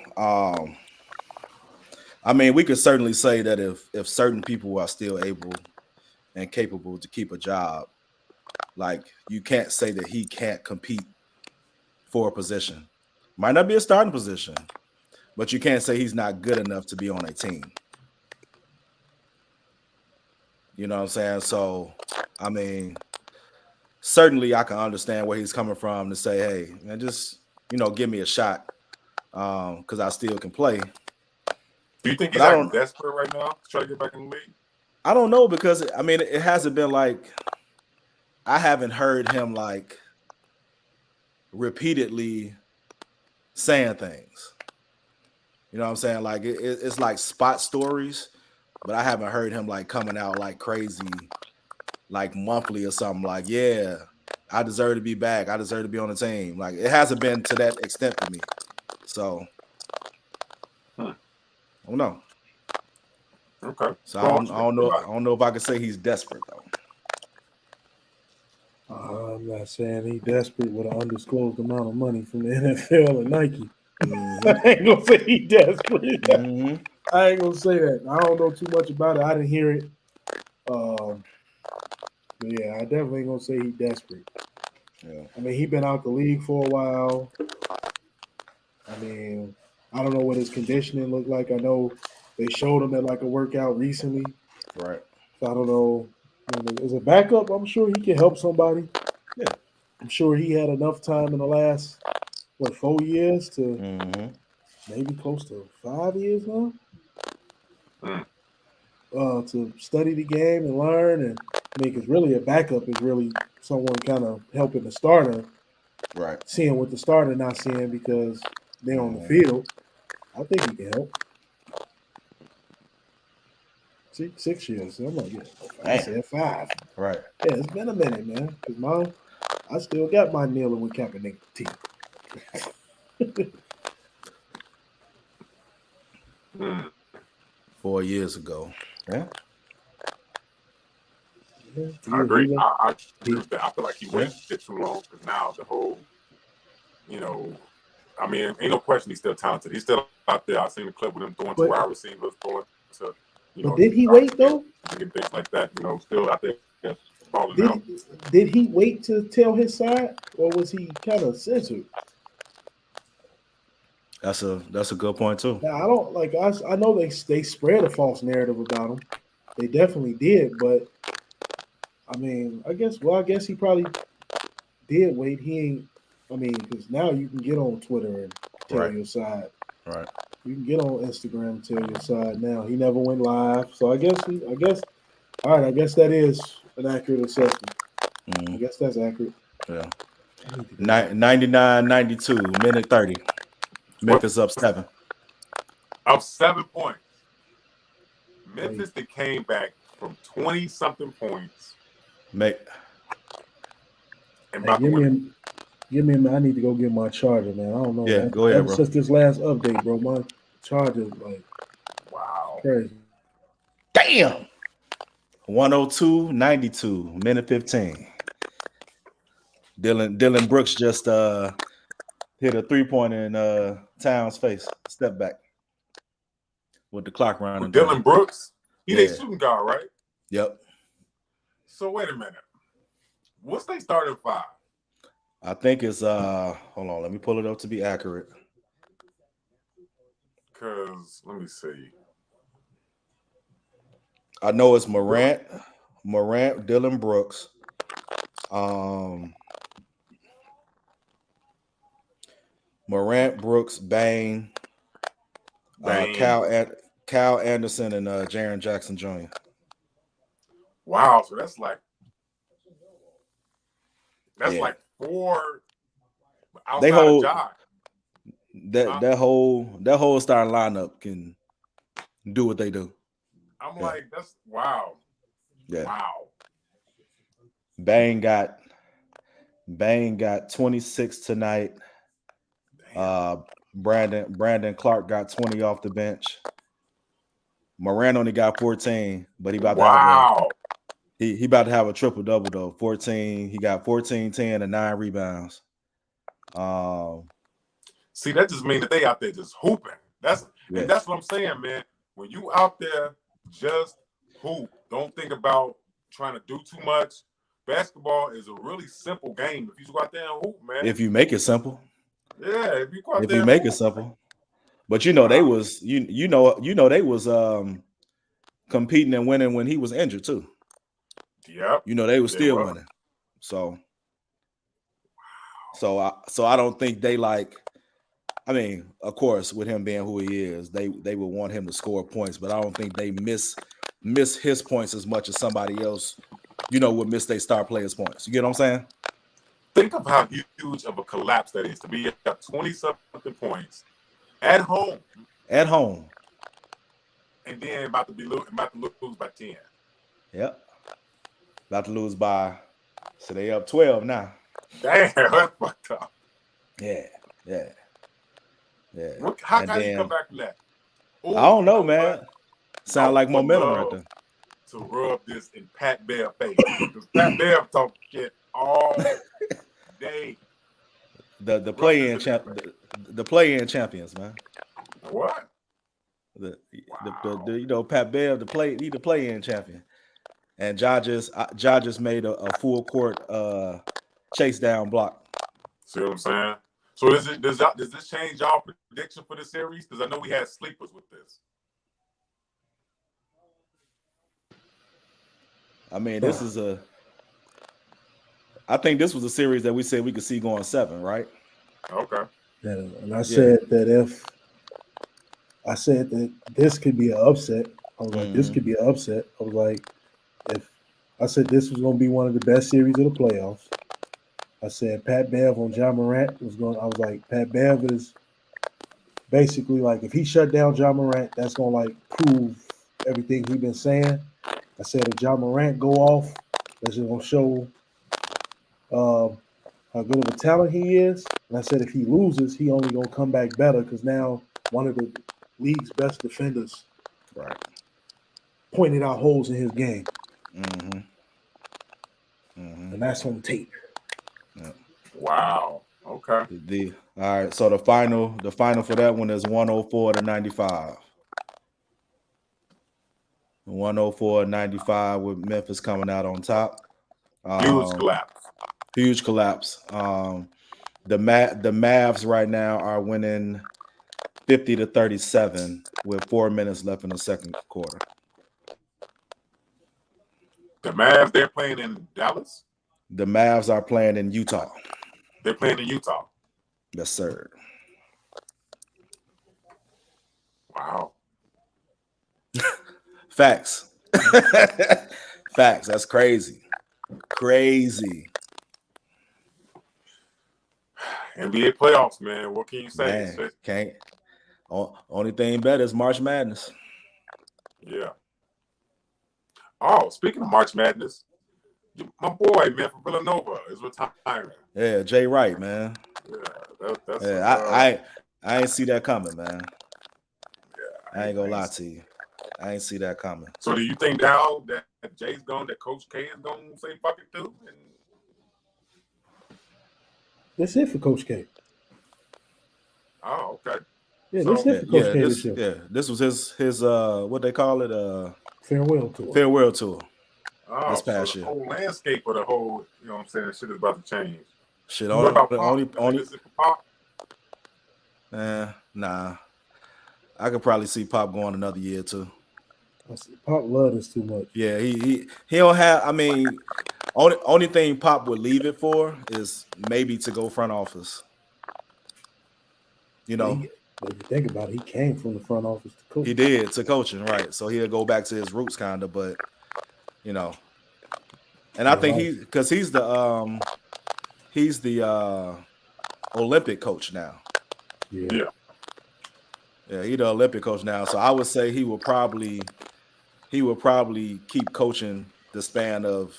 I mean, we could certainly say that if certain people are still able and capable to keep a job, like you can't say that he can't compete for a position. Might not be a starting position, but you can't say he's not good enough to be on a team. You know what I'm saying? So, I mean, certainly I can understand where he's coming from to say, hey, man, just, give me a shot because I still can play. Do you think he's acting desperate right now to try to get back in the league? I don't know because, I mean, it hasn't been like – I haven't heard him, like, repeatedly saying things. You know what I'm saying? Like, it's like spot stories, but I haven't heard him, like, coming out like crazy, like, monthly or something. Like, yeah, I deserve to be back. I deserve to be on the team. Like, it hasn't been to that extent for me. So – I don't know. Okay. So I don't know. I don't know if I could say he's desperate though. I'm not saying he's desperate with an undisclosed amount of money from the NFL and Nike. I ain't gonna say he's desperate. I ain't gonna say that. I don't know too much about it. I didn't hear it. But yeah, I definitely ain't gonna say he's desperate. Yeah. I mean, he been out the league for a while. I mean, I don't know what his conditioning looked like. I know they showed him at like a workout recently. Right. So I don't know. I mean, as a backup, I'm sure he can help somebody. Yeah. I'm sure he had enough time in the last 4 years to Mm-hmm. maybe close to 5 years now. Mm. To study the game and learn, and I mean, because really a backup is really someone kind of helping the starter, Right. seeing what the starter not seeing because they're on the Mhm. field. I think he can help. 6 years. So I'm like, yeah, I Damn. said 5. Right. Yeah, it's been a minute, man. Because I still got my kneeling with Kaepernick team. Mm. 4 years ago. Yeah. Yeah, I agree. I agree he- with that. I feel like he waited too long because now the whole, I mean, ain't no question he's still talented. He's still out there. I've seen the clip with him throwing to wide receivers, throwing to, but did he wait though? and things like that. Still out there balling Did out. did he wait to tell his side, or was he kind of censored? That's a good point too. Now I don't like. I know they spread a false narrative about him. They definitely did, but I mean, I guess he probably did wait. He ain't. I mean, because now you can get on Twitter and tell Right. your side. Right. You can get on Instagram and tell your side. Now he never went live, so I guess. All right, I guess that is an accurate assessment. I guess that's accurate. Yeah. I need to go back. 99-92, minute 30. Memphis up 7. Up 7 points. Memphis that came back from 20-something points. Make And Hey, give me a minute. I need to go get my charger, man. I don't know. Yeah, Man. go ahead, Ever bro. since this last update, bro, my charger's like wow. crazy. damn. 102-92, minute 15. Dylan Brooks just hit a 3-pointer in Towns' face. Step back. With the clock running With down. Dylan Brooks, he Yeah. they shooting guard, right? Yep. So wait a minute. What's they starting 5? I think it's hold on, let me pull it up to be accurate. Because let me see. I know it's Morant, Dylan Brooks, Morant, Brooks, Bane, Cal Anderson, and Jaren Jackson Jr. Wow, so that's like Yeah. 4 outside They hold of Ja. that whole starting lineup can do what they do. I'm like, that's wow. Yeah. Wow. Bane got 26 tonight. Brandon Clark got 20 off the bench. Morant only got 14, but he about to have a triple double though. 14. He got 14, 10, and 9 rebounds. See, that just means that they out there just hooping. And that's what I'm saying, man. When you out there just hoop, don't think about trying to do too much. Basketball is a really simple game. If you just go out there and hoop, man. If you make it simple. Yeah, if you go out if there you and make hoop. it simple. But they was they was competing and winning when he was injured too. Yep. They were still winning. So I don't think they I mean, of course, with him being who he is, they would want him to score points, but I don't think they miss his points as much as somebody else, would miss their star players' points. You get what I'm saying? Think of how huge of a collapse that is to be up 20-something points at home. At home. And then about to lose by 10. Yep. About to lose by, so they up 12 now. Damn, that's fucked up. Yeah. How can you come back from that? Ooh, I don't know, man. Sound like momentum right there. To rub this in Pat Bear face. Because Pat Bear talk shit all day. The play-in champions, man. What? The you know, Pat Bev, the play-in champion, and Ja just made a full court chase down block. See what I'm saying? So does this change y'all prediction for the series? Because I know we had sleepers with this. I mean, I think this was a series that we said we could see going 7, right? Okay. Yeah, and I said that this could be an upset. I was like, this could be an upset. I was like, if I said this was going to be one of the best series of the playoffs. I said Pat Bev on Ja Morant was going. I was like, Pat Bev is basically like, if he shut down Ja Morant, that's going to like prove everything he's been saying. I said if Ja Morant go off, that's just going to show how good of a talent he is. And I said if he loses, he only going to come back better because now one of the league's best defenders pointed out holes in his game. And that's on tape. Yeah. Wow. Okay. All right. So the final for that one is 104-95. 104-95 with Memphis coming out on top. Huge collapse. The Mavs right now are winning 50-37 with 4 minutes left in the second quarter. The Mavs, they're playing in Dallas? The Mavs are playing in Utah. They're playing in Utah. Yes, sir. Wow. Facts. Facts. That's crazy. Crazy. NBA playoffs, man. What can you say? Man, can't. Only thing better is March Madness. Yeah. Oh, speaking of March Madness, my boy, man, from Villanova is retiring. Yeah, Jay Wright, man. Yeah, I ain't see that coming, man. Yeah, I ain't gonna lie to you. I ain't see that coming. So do you think now that Jay's gone, that Coach K is gonna say fuck it too? That's it for Coach K. Oh, okay. Yeah, that's it for Coach K this year. Yeah, this was his what they call it, farewell tour. Farewell tour. Oh, this past year. The whole landscape of the whole, you know what I'm saying, shit is about to change. Shit, only Pop? Nah. I could probably see Pop going another year or two. Pop love this too much. Yeah, he don't have. I mean, only thing Pop would leave it for is maybe to go front office. You know, but if you think about it, he came from the front office to coach. He did to coaching, right? So he'll go back to his roots, kind of. But you know, and I think he's the Olympic coach now. Yeah. Yeah, he's the Olympic coach now. So I would say he will probably keep coaching the span of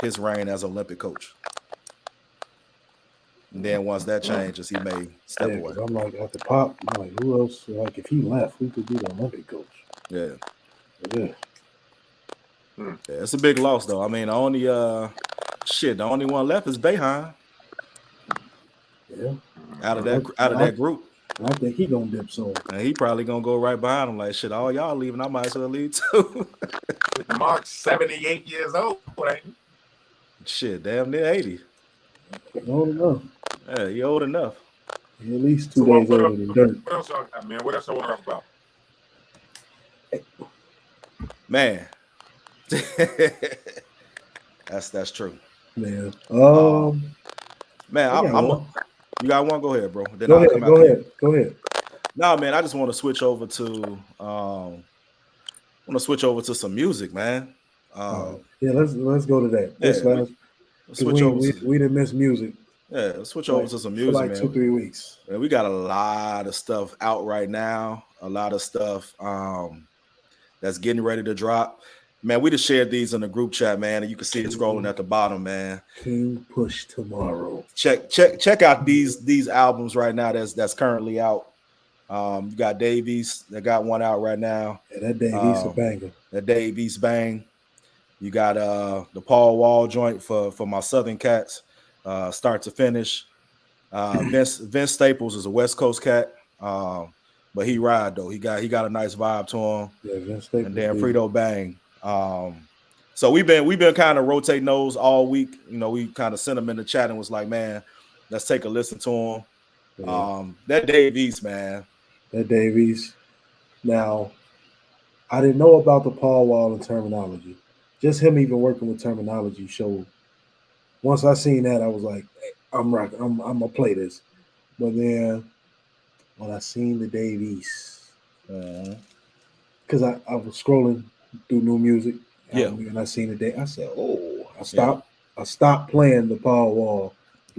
his reign as Olympic coach. And then once that changes, he may step away. I'm like, after Pop, I'm like, who else? Like, if he left, who could be the Olympic coach? Yeah. Yeah. Yeah, it's a big loss, though. I mean, the only one left is Boeheim. Yeah. Out of that group. I think he gonna dip soon. And he probably gonna go right behind him. Like, shit, all y'all leaving, I might as well leave too. Mark's 78 years old, ain't he? Shit, damn near 80. Old enough. Yeah, you old enough. At least 2 days older than Dirk. What else y'all got, man? What else y'all want to talk about? Man. That's true. Man. Man, you got one? Go ahead, bro. Then Go ahead. No, man, I just want to switch over to some music, man. Let's go to that. Switch over. We didn't miss music. Yeah, let's switch over to some music, for like man. 2-3 weeks. Man, we got a lot of stuff out right now. A lot of stuff that's getting ready to drop. Man, we just shared these in the group chat, man, and you can see it scrolling at the bottom, man. King Push Tomorrow. Check out these albums right now that's currently out. You got Davies that got one out right now. Yeah, that Davies a banger. That Davies bang. You got the Paul Wall joint for my Southern cats, start to finish. Vince Staples is a West Coast cat, but but he ride though. He got a nice vibe to him. Yeah, Vince Staples. And then big. Frito Bang. So we've been kind of rotating those all week. You know, we kind of sent them in the chat and was like, man, let's take a listen to him. Yeah. That Dave East, man. That Dave East. Now, I didn't know about the Paul Wall and terminology. Just him even working with terminology showed. Once I seen that, I was like, hey, I'm gonna play this. But then when I seen the Dave East, because I was scrolling through new music, and I seen the day, I said, oh, I stopped playing the Paul Wall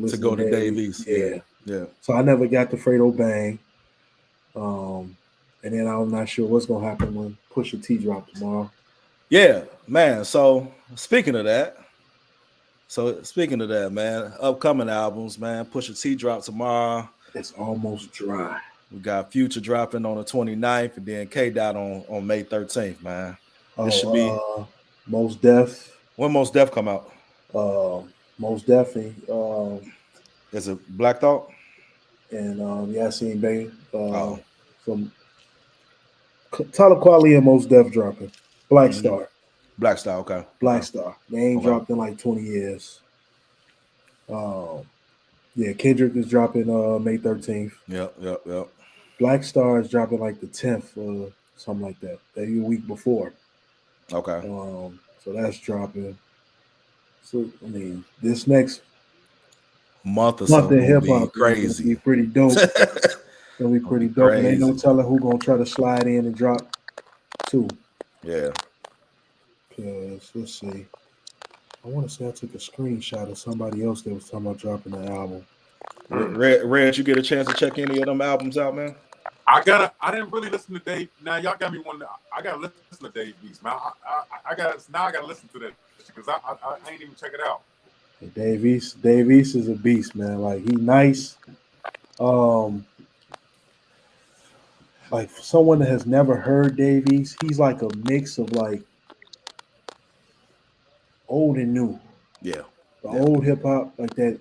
To go to Dave East. Yeah. So I never got the Fredo Bang. And then I'm not sure what's gonna happen when Pusha T drop tomorrow. Yeah, man. So speaking of that, man, upcoming albums, man. Pusha T drop tomorrow. It's almost dry. We got Future dropping on the 29th, and then K-Dot on May 13th, man. It should be Mos Def. When Mos Def come out? Most definitely. Is it Black Thought? And Yasin Bey. Some Tyler Quali and Mos Def dropping. Black Star. Black Star, okay. Black Star. They ain't dropped in like 20 years. Yeah, Kendrick is dropping May 13th. Yep. Black Star is dropping like the 10th or something like that. Maybe a week before. Okay. So that's dropping. So I mean, this next month in hip hop crazy. Be pretty dope. It'll be pretty dope. And ain't no telling who gonna try to slide in and drop too. Yeah. Because let's see. I want to say I took a screenshot of somebody else that was talking about dropping the album. Red, you get a chance to check any of them albums out, man? I didn't really listen to Dave. Now y'all got me one. I gotta listen to Dave East, man. I gotta listen to that because I ain't even check it out. Dave East is a beast, man. Like he nice. Like for someone that has never heard Dave East, he's like a mix of like old and new. Yeah. The old hip hop, like that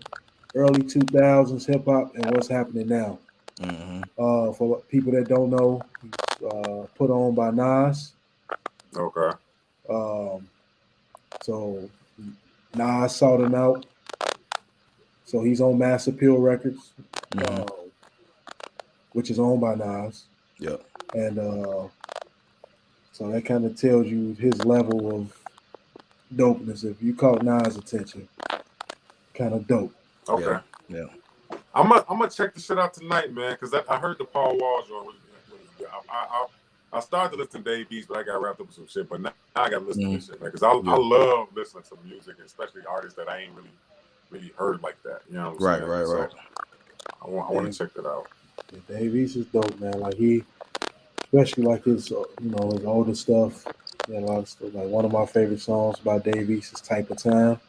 early 2000s hip hop, and what's happening now. For people that don't know, put on by Nas. Okay. So Nas sought him out. So he's on Mass Appeal Records, which is owned by Nas. Yep. And so that kind of tells you his level of dopeness. If you caught Nas' attention, kind of dope. Okay. Yeah. I'm gonna check the shit out tonight, man, because I heard the Paul Wall joint was good. I started to listen to Dave East, but I got wrapped up with some shit. But now I got to listen to this shit, man, because I love listening to music, especially artists that I ain't really heard like that. You know what I'm saying? Right. I want to check that out. Yeah, Dave East is dope, man. Like he, especially like his, his older stuff. Yeah, a lot of stuff. Like one of my favorite songs by Dave East is "Type of Time."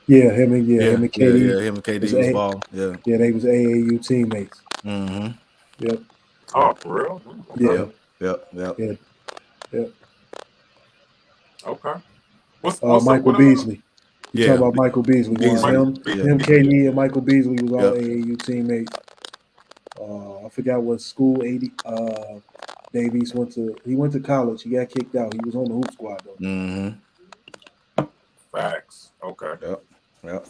Yeah, him and KD. Yeah, him and KD was ball. Yeah, they was AAU teammates. Yep. Oh, for real? Okay. Yeah. Okay. What's Michael Beasley? You talking about Michael Beasley? Him, KD, and Michael Beasley was all AAU teammates. I forgot what school Dave East went to. He went to college. He got kicked out. He was on the hoop squad though. Facts. Okay. Yep.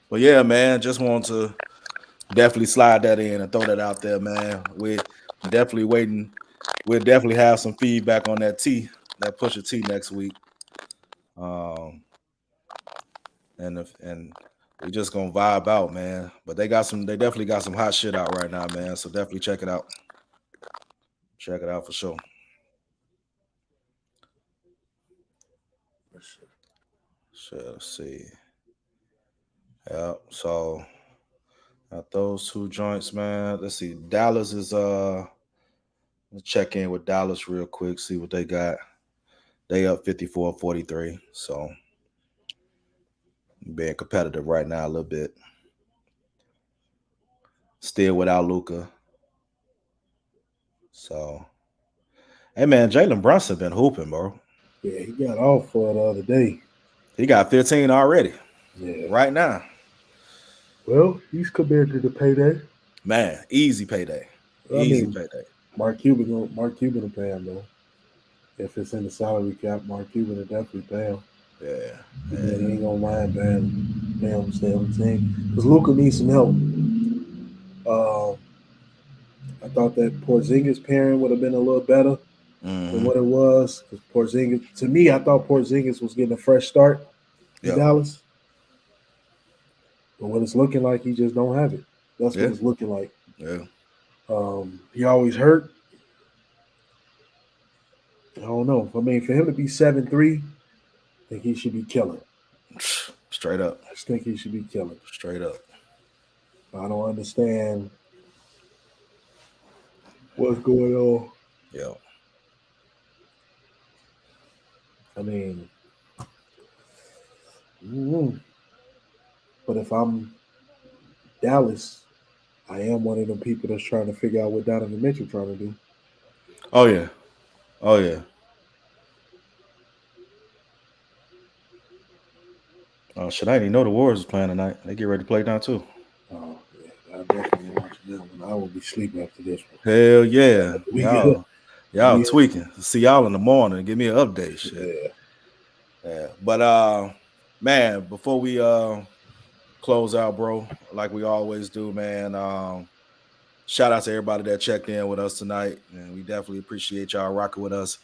Well, yeah, man. Just want to definitely slide that in and throw that out there, man. We're definitely waiting. We'll definitely have some feedback on that Pusha T next week. And we're just gonna vibe out, man. But they definitely got some hot shit out right now, man. So definitely check it out. Check it out for sure. Let's see. Yeah, so got those two joints, man. Let's see. Dallas is let's check in with Dallas real quick, see what they got. They up 54-43. So being competitive right now a little bit. Still without Luka. So hey man, Jalen Brunson been hooping, bro. Yeah, he got off for the other day. He got 15 already. Yeah. Right now. Well, he's committed to the payday. Man, easy payday. I Easy mean, payday. Mark Cuban will pay him though. If it's in the salary cap, Mark Cuban will definitely pay him. Yeah. And then he ain't gonna mind paying him to stay on the team. Because Luka needs some help. I thought that Porzingis pairing would have been a little better than what it was. Because Porzingis, to me, I thought Porzingis was getting a fresh start in Yeah. Dallas. But what it's looking like, he just don't have it. That's what it's looking like. Yeah. He always hurt. I don't know. I mean, for him to be 7'3", I think he should be killing. Straight up. I just think he should be killing. Straight up. I don't understand what's going on. Yeah. I mean, but if I'm Dallas, I am one of them people that's trying to figure out what Donovan Mitchell trying to do. Oh yeah. Oh yeah. Oh shit! I didn't even know the Warriors was playing tonight. They get ready to play down too. Oh yeah, I definitely watch that one. I will be sleeping after this one. Hell yeah! Y'all tweaking. See y'all in the morning and give me an update. Shit. Yeah. But man, before we close out, bro, like we always do, man. Shout out to everybody that checked in with us tonight, and we definitely appreciate y'all rocking with us.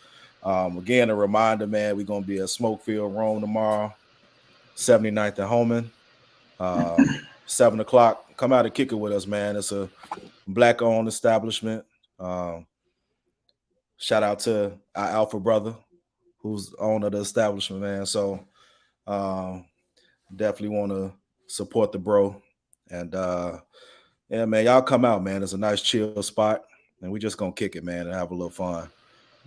Again, a reminder, man, we're gonna be at Smokefield, Rome tomorrow, 79th and Holman, 7 o'clock. Come out and kick it with us, man. It's a Black-owned establishment. Shout out to our Alpha brother, who's owner of the establishment, man. So definitely want to support the bro. And yeah, man, y'all come out, man. It's a nice chill spot, and we just gonna kick it, man, and have a little fun.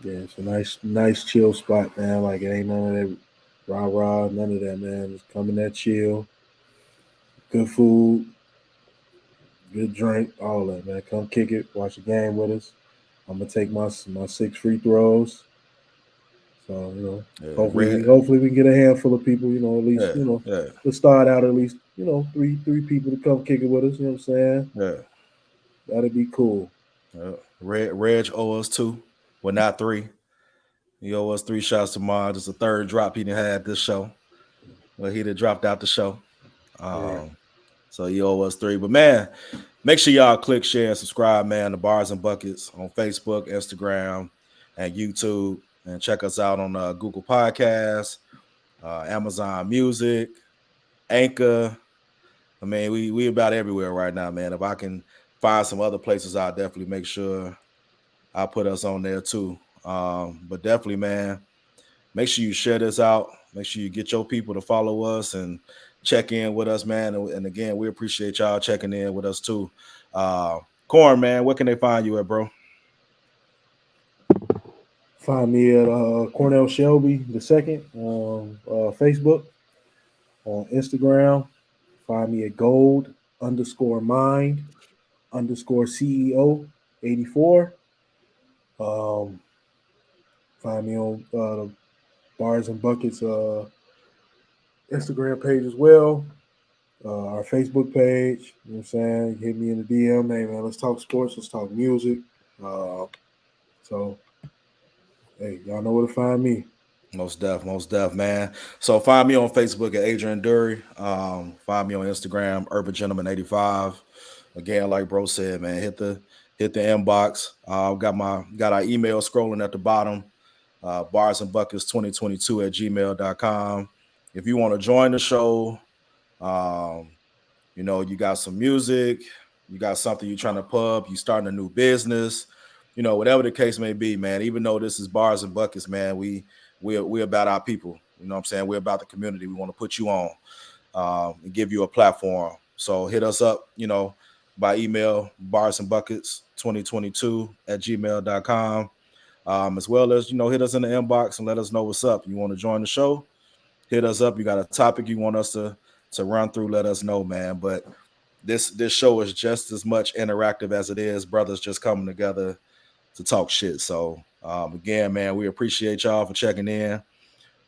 Yeah, it's a nice chill spot, man. Like it ain't none of that rah, none of that, man. Just come in that chill. Good food, good drink, all that, man. Come kick it, watch the game with us. I'm gonna take my 6 free throws. So, hopefully we can get a handful of people, at least, we'll start out at least, three people to come kick it with us, you know what I'm saying? Yeah. That'd be cool. Reg owe us 2. Well, not 3. He owe us 3 shots tomorrow. Just a third drop he didn't have this show. Well, he'd have dropped out the show. So he owe us 3. But man, make sure y'all click, share, and subscribe, man, to Bars and Buckets on Facebook, Instagram, and YouTube. And check us out on Google Podcasts, Amazon Music, Anchor. I mean, we about everywhere right now, man. If I can find some other places, I'll definitely make sure I put us on there too. But definitely, man, make sure you share this out. Make sure you get your people to follow us and check in with us, man. And again, we appreciate y'all checking in with us too. Corn, man, where can they find you at, bro? Find me at Cornell Shelby II on Facebook, on Instagram. Find me at gold_mind_CEO84. Find me on the Bars and Buckets Instagram page as well. Our Facebook page. You know what I'm saying? Hit me in the DM. Hey, man, let's talk sports. Let's talk music. So, hey, y'all know where to find me. Most def, man. So find me on Facebook at Adrian Dury. Find me on Instagram, Urban Gentleman 85. Again, like bro said, man, hit the inbox. Got our email scrolling at the bottom. barsandbuckets2022@gmail.com. If you want to join the show, you got some music, you got something you're trying to pub, you starting a new business, whatever the case may be, man. Even though this is Bars and Buckets, man, we're about our people. You know what I'm saying? We're about the community. We want to put you on and give you a platform. So hit us up, by email, barsandbuckets2022@gmail.com. As well as, hit us in the inbox and let us know what's up. You want to join the show? Hit us up. You got a topic you want us to run through, let us know, man. But this show is just as much interactive as it is brothers just coming together to talk shit. So again, man, we appreciate y'all for checking in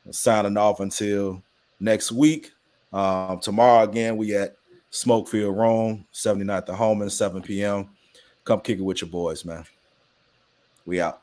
and signing off until next week. Tomorrow again, we at Smokefield Room, 79th and Holman, 7 p.m. Come kick it with your boys, man. We out.